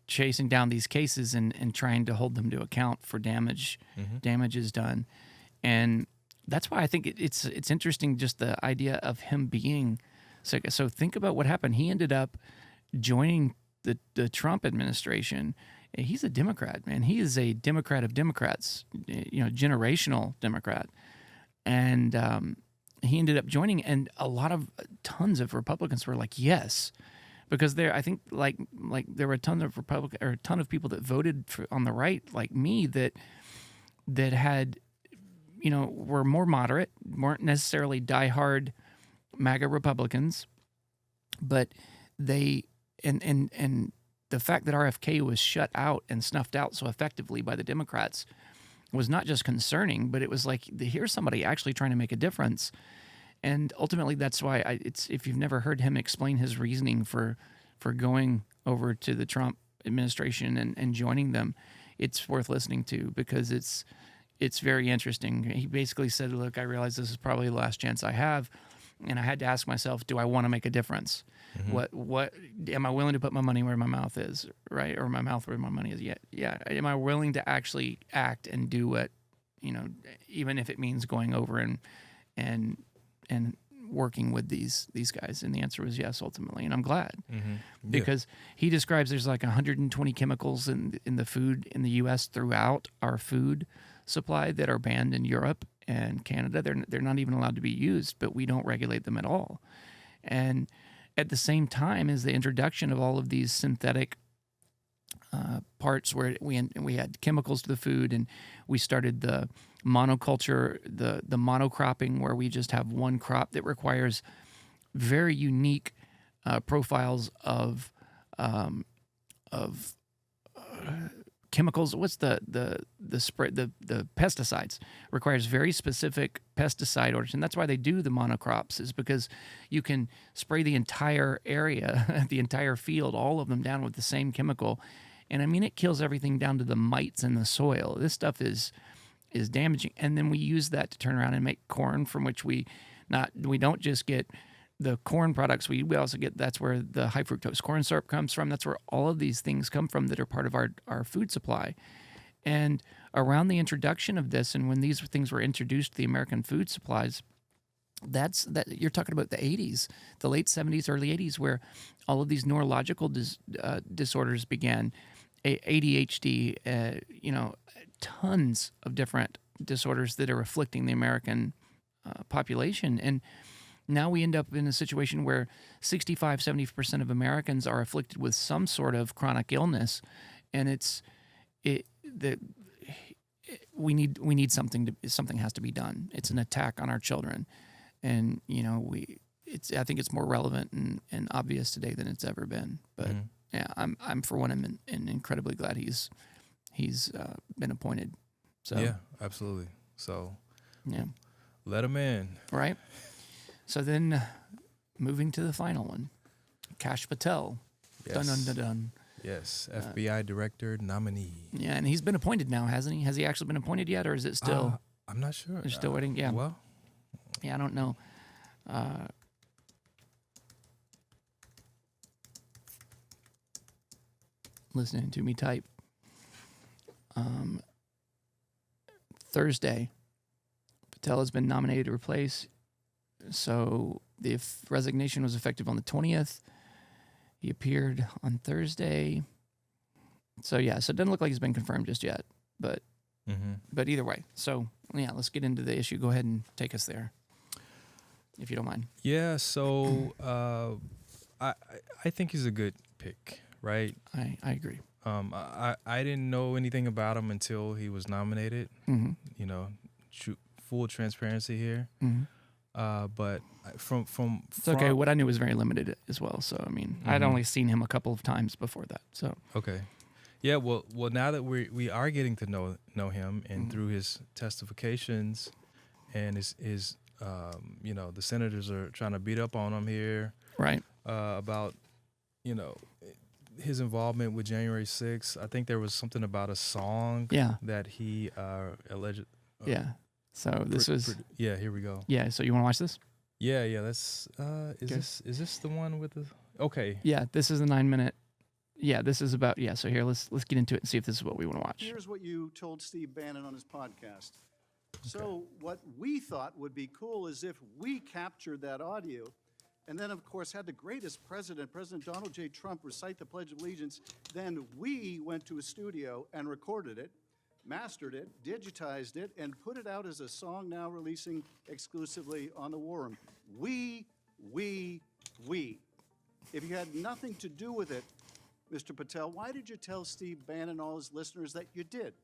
chasing down these cases and trying to hold them to account for damages done. And that's why I think it's interesting, just the idea of him being so think about what happened. He ended up joining the Trump administration. He's a Democrat, man. He is a Democrat of Democrats, generational Democrat. And he ended up joining, and tons of Republicans were like, yes, because I think like there were a ton of people that voted on the right, like me, that had, were more moderate, weren't necessarily diehard MAGA Republicans, but they and the fact that RFK was shut out and snuffed out so effectively by the Democrats was not just concerning, but it was like, here's somebody actually trying to make a difference. And ultimately, that's why if you've never heard him explain his reasoning for going over to the Trump administration and joining them, it's worth listening to, because it's very interesting. He basically said, look, I realize this is probably the last chance I have, and I had to ask myself, do I want to make a difference? Mm-hmm. What am I willing to put my money where my mouth is, right? Or my mouth where my money is? Yeah. Am I willing to actually act and do what, even if it means going over and working with these guys? And the answer was yes, ultimately. And I'm glad, because he describes there's like 120 chemicals in the food in the U.S. throughout our food supply that are banned in Europe and Canada. They're not even allowed to be used, but we don't regulate them at all. And at the same time as the introduction of all of these synthetic parts, where we had chemicals to the food, and we started the monoculture, the monocropping, where we just have one crop that requires very unique profiles of chemicals. What's the pesticides requires very specific pesticide orders, and that's why they do the monocrops, is because you can spray the entire area, the entire field, all of them down with the same chemical, and I mean it kills everything down to the mites in the soil. This stuff is damaging, and then we use that to turn around and make corn, from which we don't just get the corn products, we also get, that's where the high fructose corn syrup comes from. That's where all of these things come from that are part of our food supply. And around the introduction of this, and when these things were introduced to the American food supplies, that you're talking about the 80s, the late 70s, early 80s, where all of these neurological disorders began, ADHD, tons of different disorders that are afflicting the American population. And now we end up in a situation where 65-70% of Americans are afflicted with some sort of chronic illness, and we need something has to be done. It's an attack on our children, and I think it's more relevant and obvious today than it's ever been. But yeah, I'm for one, I'm incredibly glad he's been appointed. So yeah, absolutely. So yeah, let him in, right? So then, moving to the final one, Kash Patel. Yes. Dun dun dun dun. Yes, FBI director nominee. Yeah, and he's been appointed now, hasn't he? Has he actually been appointed yet, or is it still? I'm not sure. They're still waiting. Yeah. Well. Yeah, I don't know. Listening to me type. Patel has been nominated to replace. So the resignation was effective on the 20th. He appeared on Thursday. So yeah, so it doesn't look like he's been confirmed just yet, but either way. So yeah, let's get into the issue. Go ahead and take us there, if you don't mind. Yeah. So I think he's a good pick, right? I agree. I didn't know anything about him until he was nominated. You know, full transparency here. But from it's okay. What I knew was very limited as well. So I mean, I'd only seen him a couple of times before that. So okay, yeah. Well, now that we are getting to know him, and through his testifications, and his you know, the senators are trying to beat up on him here, right? About, you know, his involvement with January 6th. I think there was something about a song that he alleged. Yeah. So this was. Yeah. Here we go. Yeah. So you want to watch this? Yeah. That's. Is this the one with the? Okay. Yeah. This is the 9-minute. Yeah. This is about. Yeah. So here, let's get into it and see if this is what we want to watch. Here's what you told Steve Bannon on his podcast. So what we thought would be cool is if we captured that audio, and then of course had the greatest president, President Donald J. Trump, recite the Pledge of Allegiance. Then we went to a studio and recorded it, mastered it, digitized it, and put it out as a song now releasing exclusively on the War Room. We. If you had nothing to do with it, Mr. Patel, why did you tell Steve Bannon and all his listeners that you did?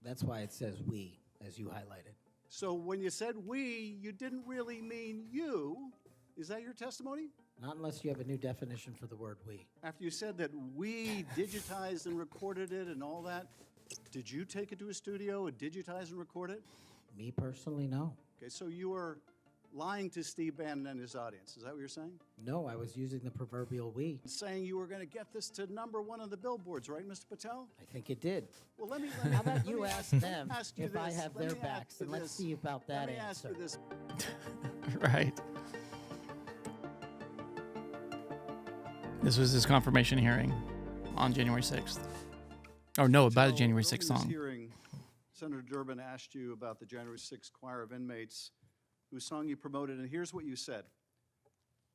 That's why it says we, as you highlighted. So when you said we, you didn't really mean you. Is that your testimony? Not unless you have a new definition for the word we. After you said that we digitized and recorded it and all that, did you take it to a studio and digitize and record it? Me personally, no. Okay, so you were lying to Steve Bannon and his audience. Is that what you're saying? No, I was using the proverbial we. Saying you were going to get this to #1 on the billboards, right, Mr. Patel? I think it did. Well, let me How about you ask them ask you if this. I have their backs, and let's see about that answer. Let me answer. ask you this. Right. This was his confirmation hearing on January 6th. Oh, no, about the January 6th song. Hearing, Senator Durbin asked you about the January 6th choir of inmates whose song you promoted, and here's what you said.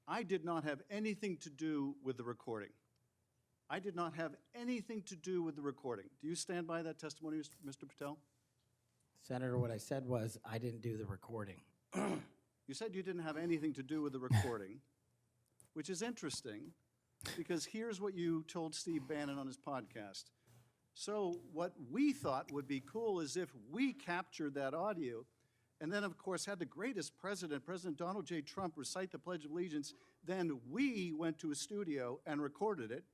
I did not have anything to do with the recording. I did not have anything to do with the recording. Do you stand by that testimony, Mr. Patel? Senator, what I said was I didn't do the recording. You said you didn't have anything to do with the recording, which is interesting because here's what you told Steve Bannon on his podcast. So what we thought would be cool is if we captured that audio and then, of course, had the greatest president, President Donald J. Trump, recite the Pledge of Allegiance. Then we went to a studio and recorded it,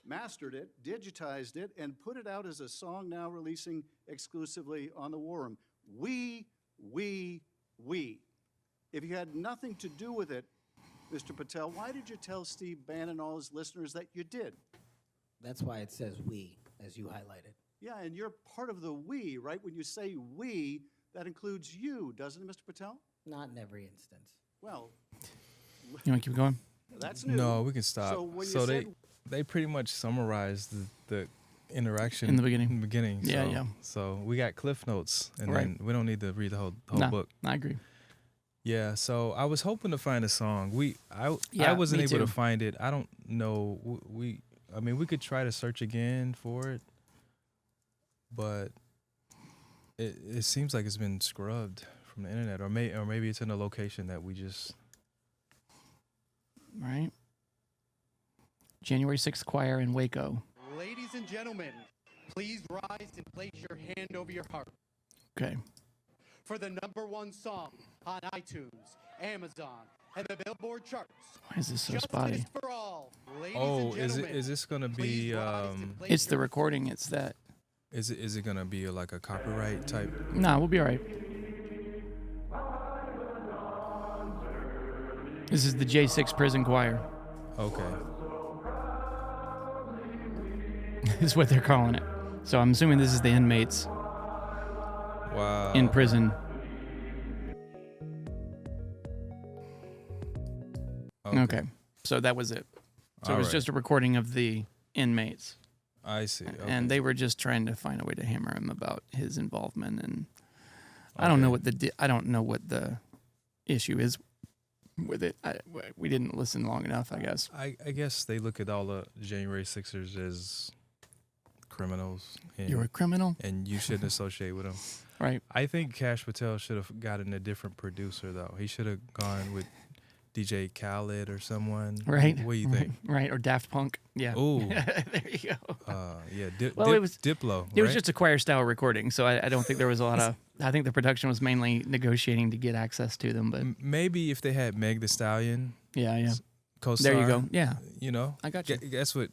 mastered it, digitized it, and put it out as a song now releasing exclusively on the War Room. We. If you had nothing to do with it, Mr. Patel, why did you tell Steve Bannon and all his listeners that you did? That's why it says we, as you highlighted. Yeah, and you're part of the we, right? When you say we, that includes you, doesn't it, Mr. Patel? Not in every instance. Well, you want to keep going? That's new. No, we can stop. So, they pretty much summarized the interaction in the beginning. Yeah. So we got cliff notes, and then we don't need to read the whole book. I agree. Yeah. So I was hoping to find a song. I wasn't able to find it. I don't know. I mean, we could try to search again for it, but it seems like it's been scrubbed from the internet, or maybe it's in a location that we just. Right. January 6th choir in Waco. Ladies and gentlemen, please rise and place your hand over your heart. Okay. For the #1 song on iTunes, Amazon, and the Billboard charts. Why is this so spotty? For all. Is this gonna be? It's the recording. It's that. Is it gonna be like a copyright type? Nah, we'll be all right. This is the J6 prison choir. Okay. Is what they're calling it. So I'm assuming this is the inmates. Wow. In prison. Okay. So that was it. So it was just a recording of the inmates. I see. Okay. And they were just trying to find a way to hammer him about his involvement and I don't know what I don't know what the issue is with it. We didn't listen long enough, I guess. I guess they look at all the January 6ers as criminals. And, You're a criminal? And you shouldn't associate with them. Right. I think Kash Patel should have gotten a different producer, though. He should have gone with DJ Khaled or someone. Right. What do you think? Right. Or Daft Punk. Yeah. Ooh. There you go. Yeah. Well, it was Diplo. It was right? just a choir style recording, so I don't think there was a lot of. I think the production was mainly negotiating to get access to them, but maybe if they had Meg Thee Stallion. Yeah. Co-star, there you go. Yeah. You know, I got you. Guess what?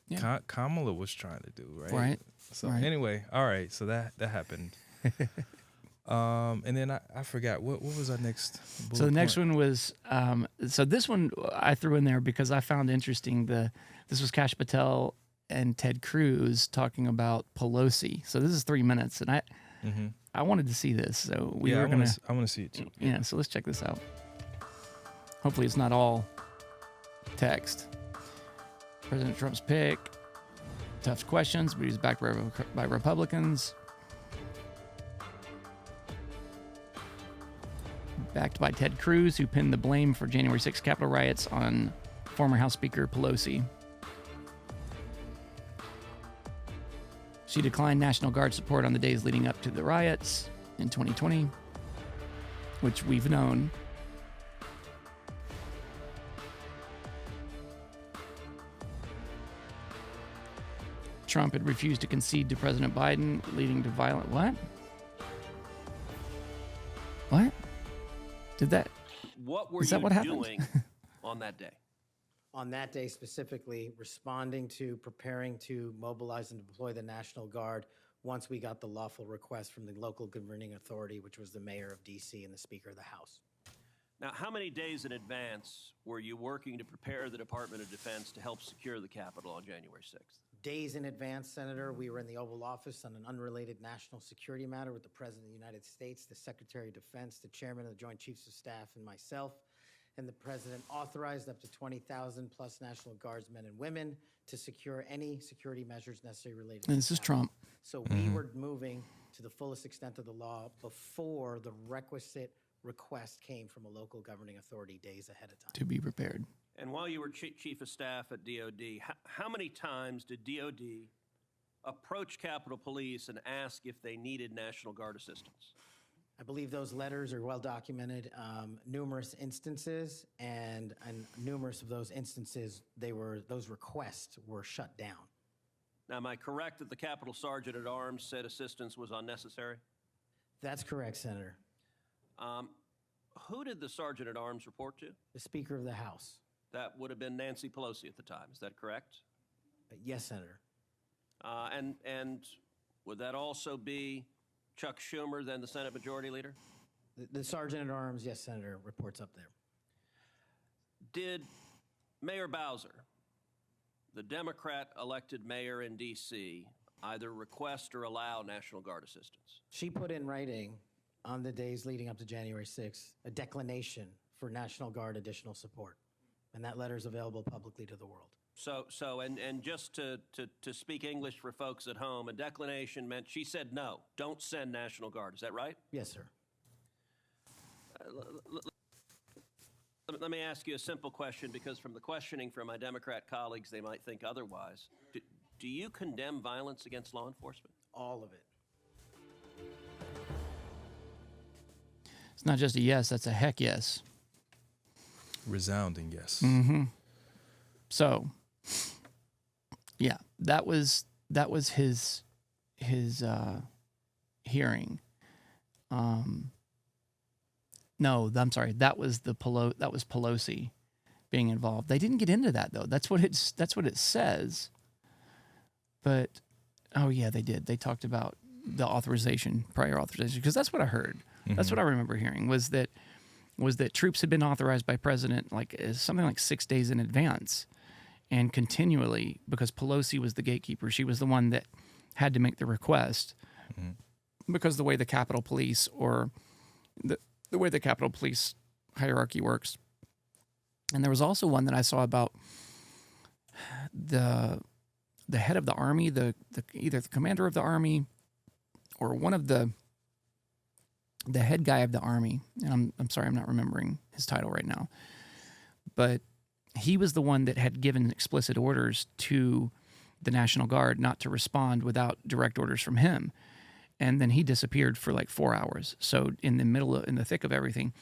Yeah. Kamala was trying to do, right? Right. So right. anyway, all right. So that happened. And then I forgot what was our next. So the next one was so this one I threw in there because I found interesting this was Kash Patel and Ted Cruz talking about Pelosi. So this is 3 minutes, and I wanted to see this. So I want to see it too. Yeah. So let's check this out. Hopefully it's not all text. President Trump's pick. Tough questions, but he's backed by Republicans. Backed by Ted Cruz, who pinned the blame for January 6 Capitol riots on former House Speaker Pelosi. She declined National Guard support on the days leading up to the riots in 2020, which we've known. Trump had refused to concede to President Biden, leading to violent... What? What? Did that... What were is that you what happened? doing on that day? On that day specifically, responding to preparing to mobilize and deploy the National Guard once we got the lawful request from the local governing authority, which was the mayor of D.C. and the Speaker of the House. Now, how many days in advance were you working to prepare the Department of Defense to help secure the Capitol on January 6th? Days in advance, Senator, we were in the Oval Office on an unrelated national security matter with the President of the United States, the Secretary of Defense, the Chairman of the Joint Chiefs of Staff, and myself. And the President authorized up to 20,000 plus National Guardsmen and women to secure any security measures necessary related to And this is Trump. So we were moving to the fullest extent of the law before the requisite request came from a local governing authority days ahead of time. To be prepared. And while you were Chief of Staff at DOD, how many times did DOD approach Capitol Police and ask if they needed National Guard assistance? I believe those letters are well documented, numerous instances, and numerous of those instances, those requests were shut down. Now, am I correct that the Capitol Sergeant at Arms said assistance was unnecessary? That's correct, Senator. Who did the Sergeant at Arms report to? The Speaker of the House. That would have been Nancy Pelosi at the time. Is that correct? Yes, Senator. And would that also be Chuck Schumer, then the Senate Majority Leader? The Sergeant at Arms, yes, Senator, reports up there. Did Mayor Bowser, the Democrat-elected mayor in D.C., either request or allow National Guard assistance? She put in writing on the days leading up to January 6th a declination for National Guard additional support. And that letter is available publicly to the world. And just to speak English for folks at home, a declination meant she said no, don't send National Guard. Is that right? Yes, sir. Let me ask you a simple question, because from the questioning from my Democrat colleagues, they might think otherwise. Do you condemn violence against law enforcement? All of it. It's not just a yes, that's a heck yes. Resounding yes. Mm-hmm. So, yeah, that was his hearing. No, I'm sorry. That was Pelosi being involved. They didn't get into that though. That's what it says. But oh yeah, they did. They talked about the prior authorization, because that's what I heard. Mm-hmm. That's what I remember hearing was that troops had been authorized by President something like 6 days in advance, and continually, because Pelosi was the gatekeeper. She was the one that had to make the request, because the way the Capitol Police or the way the Capitol Police hierarchy works. And there was also one that I saw about the head of the army, either the commander of the army or one of the the head guy of the army, and I'm sorry, I'm not remembering his title right now, but he was the one that had given explicit orders to the National Guard not to respond without direct orders from him. And then he disappeared for like 4 hours. So in the thick of everything.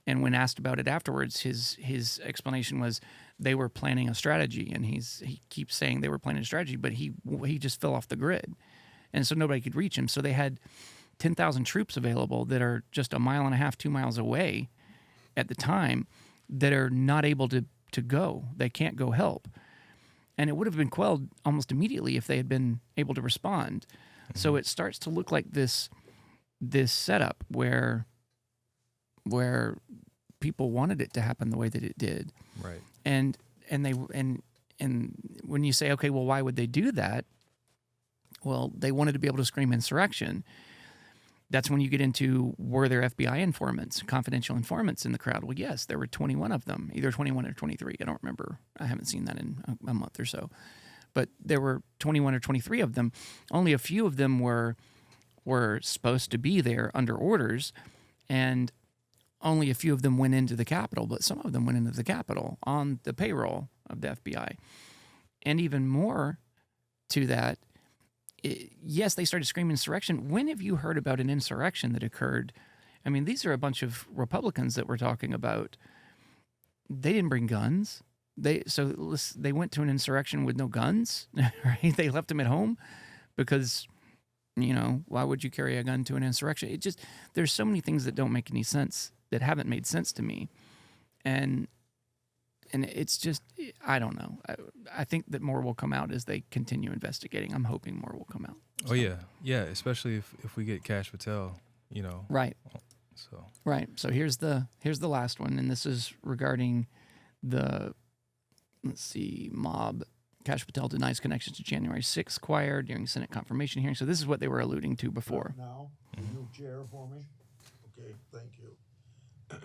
And when asked about it afterwards, his explanation was they were planning a strategy. And he keeps saying they were planning a strategy, but he just fell off the grid. And so nobody could reach him. So they had 10,000 troops available that are just 1.5 miles, 2 miles away at the time that are not able to go. They can't go help. And it would have been quelled almost immediately if they had been able to respond. Mm-hmm. So it starts to look like this setup where people wanted it to happen the way that it did. Right. And when you say, okay, well, why would they do that? Well, they wanted to be able to scream insurrection. That's when you get into, were there FBI informants, confidential informants in the crowd? Well, yes, there were 21 of them, either 21 or 23. I don't remember. I haven't seen that in a month or so. But there were 21 or 23 of them. Only a few of them were supposed to be there under orders, and only a few of them went into the Capitol, but some of them went into the Capitol on the payroll of the FBI. And even more to that, yes, they started screaming insurrection. When have you heard about an insurrection that occurred? I mean, these are a bunch of Republicans that we're talking about. They didn't bring guns. They went to an insurrection with no guns, right? They left them at home because, why would you carry a gun to an insurrection? There's so many things that don't make any sense, that haven't made sense to me. And it's just, I don't know. I think that more will come out as they continue investigating. I'm hoping more will come out. So. Oh, yeah. Yeah, especially if we get Kash Patel, Right. So. Right. So here's the last one, and this is regarding the, mob. Kash Patel denies connections to January 6th choir during Senate confirmation hearing. So this is what they were alluding to before. Now, can you chair for me? Okay, thank you.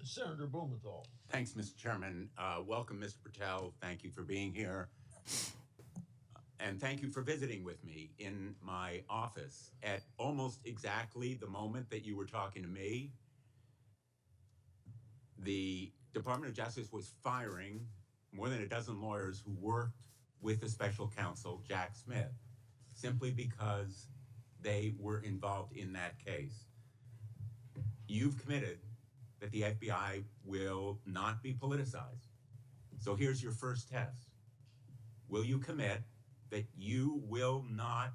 Senator Blumenthal. Thanks, Mr. Chairman. Welcome, Mr. Patel. Thank you for being here. And thank you for visiting with me in my office at almost exactly the moment that you were talking to me. The Department of Justice was firing more than a dozen lawyers who worked with the special counsel, Jack Smith, simply because they were involved in that case. You've committed that the FBI will not be politicized. So here's your first test. Will you commit that you will not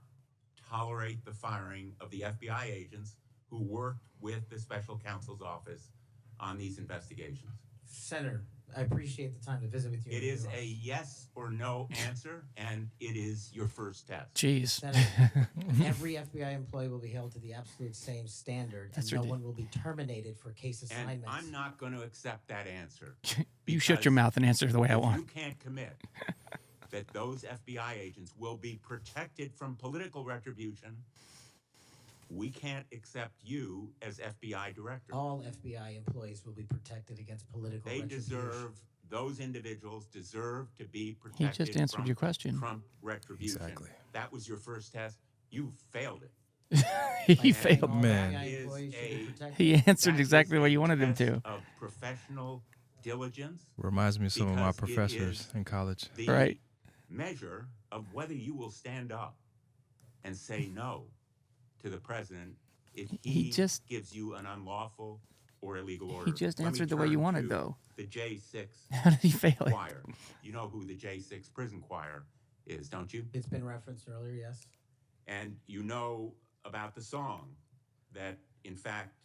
tolerate the firing of the FBI agents who worked with the special counsel's office on these investigations? Senator, I appreciate the time to visit with you. It is a yes or no answer, and it is your first test. Jeez. Senator, every FBI employee will be held to the absolute same standard, and no one will be terminated for case assignments. And I'm not going to accept that answer. You shut your mouth and answer the way I want. You can't commit that those FBI agents will be protected from political retribution. We can't accept you as FBI director. All FBI employees will be protected against political retribution. Those individuals deserve to be protected. He just answered your question. From retribution. Exactly. That was your first test. You failed it. He failed. Man. He answered exactly what you wanted him to. Of professional diligence. Reminds me of some of my professors in college. The right. measure of whether you will stand up and say no to the president if he just gives you an unlawful or illegal order. He just answered the way you wanted, though. The J6 How did he fail it? choir. You know who the J6 prison choir is, don't you? It's been referenced earlier, yes. And you know about the song that, in fact,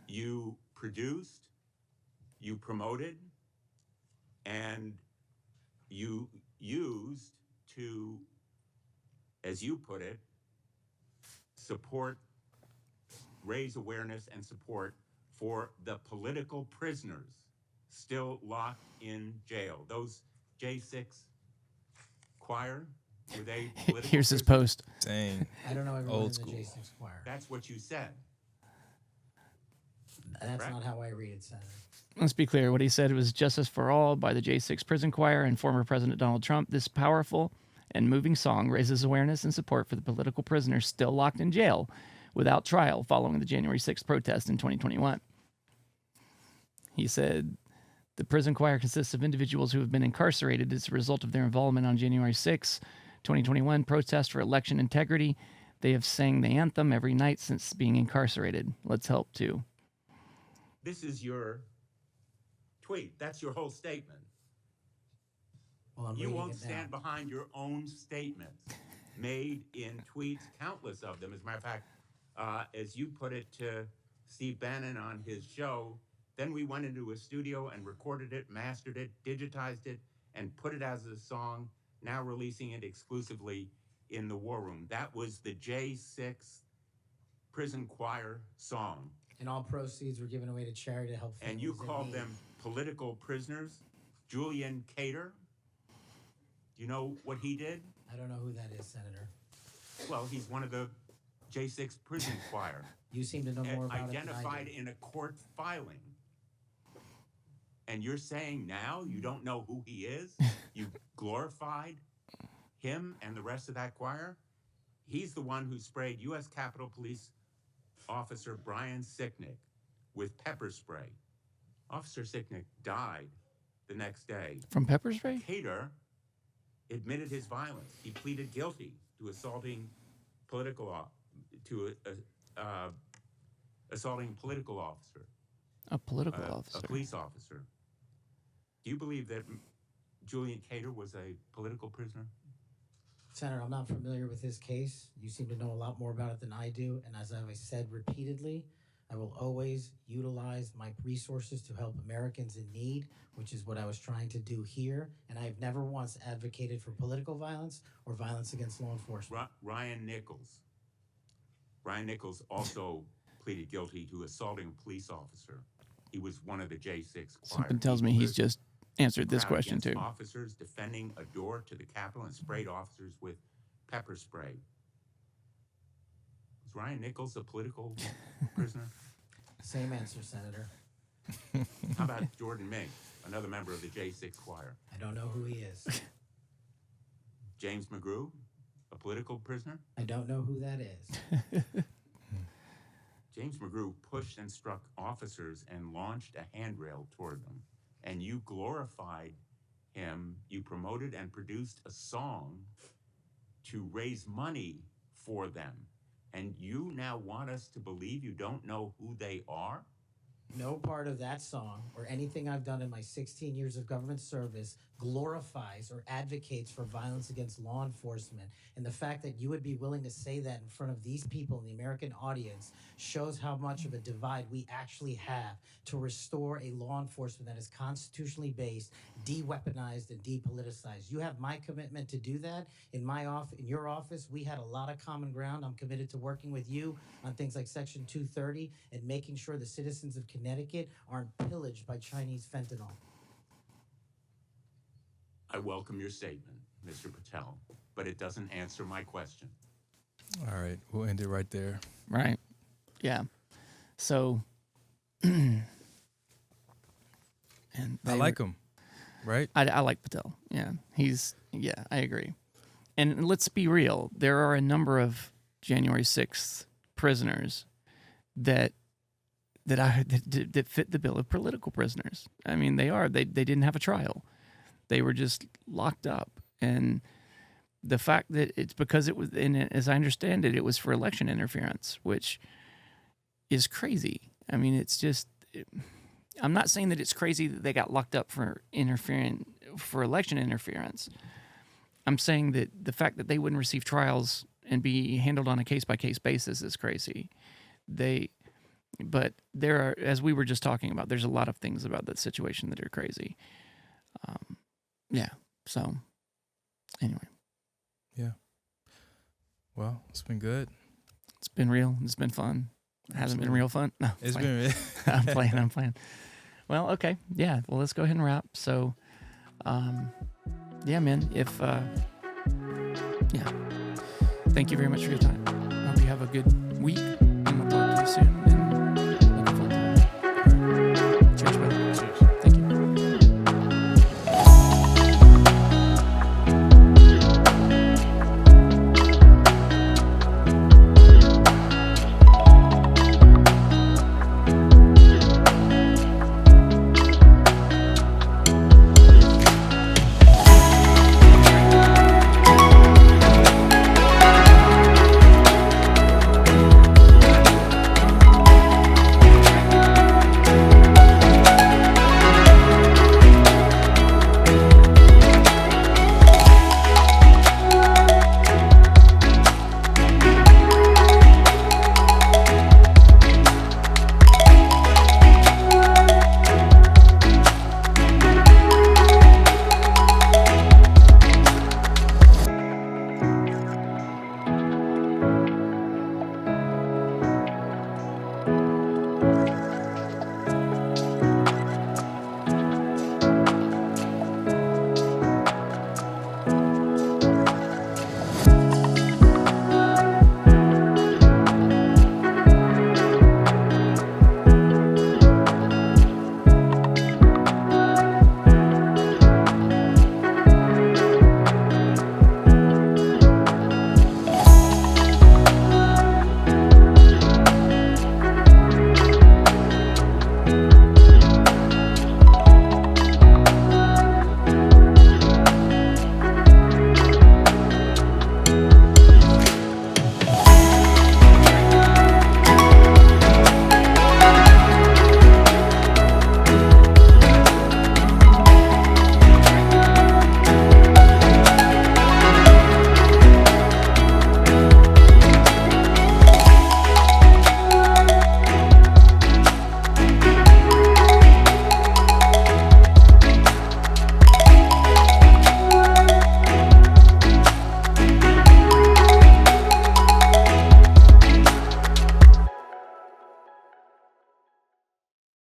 you produced, you promoted, and you used to, as you put it, raise awareness and support for the political prisoners still locked in jail. Those J6 choir, were they political Here's his prisoners? post. Dang. I don't know everyone Old in school. the J6 choir. That's what you said. That's correct? not how I read it, Senator. Let's be clear. What he said was Justice for All by the J6 Prison Choir and former President Donald Trump. This powerful and moving song raises awareness and support for the political prisoners still locked in jail, without trial following the January 6th protest in 2021. He said, the prison choir consists of individuals who have been incarcerated as a result of their involvement on January 6, 2021 protest for election integrity. They have sang the anthem every night since being incarcerated. Let's help too. This is your tweet. That's your whole statement. Well, I'm You reading won't it now. stand behind your own statements made in tweets, countless of them. As a matter of fact, as you put it to Steve Bannon on his show, then we went into a studio and recorded it, mastered it, digitized it, and put it as a song, now releasing it exclusively in the War Room. That was the J6 prison choir song. And all proceeds were given away to charity to help families And you in called need. them political prisoners. Julian Cater, do you know what he did? I don't know who that is, Senator. Well, he's one of the J6 prison choir. You seem to know more about it than I Identified do. in a court filing. And you're saying now you don't know who he is? You glorified him and the rest of that choir? He's the one who sprayed U.S. Capitol Police Officer Brian Sicknick with pepper spray. Officer Sicknick died the next day. From pepper spray? Cater admitted his violence. He pleaded guilty to assaulting assaulting a political officer. A political officer. A police officer. Do you believe that Julian Cater was a political prisoner? Senator, I'm not familiar with his case. You seem to know a lot more about it than I do. And as I've said repeatedly, I will always utilize my resources to help Americans in need, which is what I was trying to do here. And I have never once advocated for political violence or violence against law enforcement. Ryan Nichols. Ryan Nichols also pleaded guilty to assaulting a police officer. He was one of the J6 choir. Something tells me he's just answered this question too. Officers defending a door to the Capitol and sprayed officers with pepper spray. Was Ryan Nichols a political prisoner? Same answer, Senator. How about Jordan Mink, another member of the J6 choir? I don't know who he is. James McGrew, a political prisoner? I don't know who that is. James McGrew pushed and struck officers and launched a handrail toward them. And you glorified him. You promoted and produced a song to raise money for them. And you now want us to believe you don't know who they are? No part of that song or anything I've done in my 16 years of government service glorifies or advocates for violence against law enforcement. And the fact that you would be willing to say that in front of these people in the American audience shows how much of a divide we actually have to restore a law enforcement that is constitutionally based, de-weaponized, and depoliticized. You have my commitment to do that. In your office, we had a lot of common ground. I'm committed to working with you on things like Section 230 and making sure the citizens of Connecticut aren't pillaged by Chinese fentanyl. I welcome your statement, Mr. Patel, but it doesn't answer my question. All right, we'll end it right there. Right. Yeah. So, and I like him, right? I like Patel. Yeah. I agree. And let's be real. There are a number of January 6th prisoners that fit the bill of political prisoners. I mean, they are. They didn't have a trial. They were just locked up. And the fact that it's because it was, and as I understand it, it was for election interference, which is crazy. I mean, it's just, I'm not saying that it's crazy that they got locked up for election interference. I'm saying that the fact that they wouldn't receive trials and be handled on a case-by-case basis is crazy. But there are, as we were just talking about, there's a lot of things about that situation that are crazy. Yeah. So, anyway. Yeah. Well, it's been good. It's been real. It's been fun. It hasn't been real fun. No, it's been. I'm playing. Well, okay. Yeah. Well, let's go ahead and wrap. So, yeah, man. Yeah. Thank you very much for your time. I hope you have a good week, and we'll talk to you soon.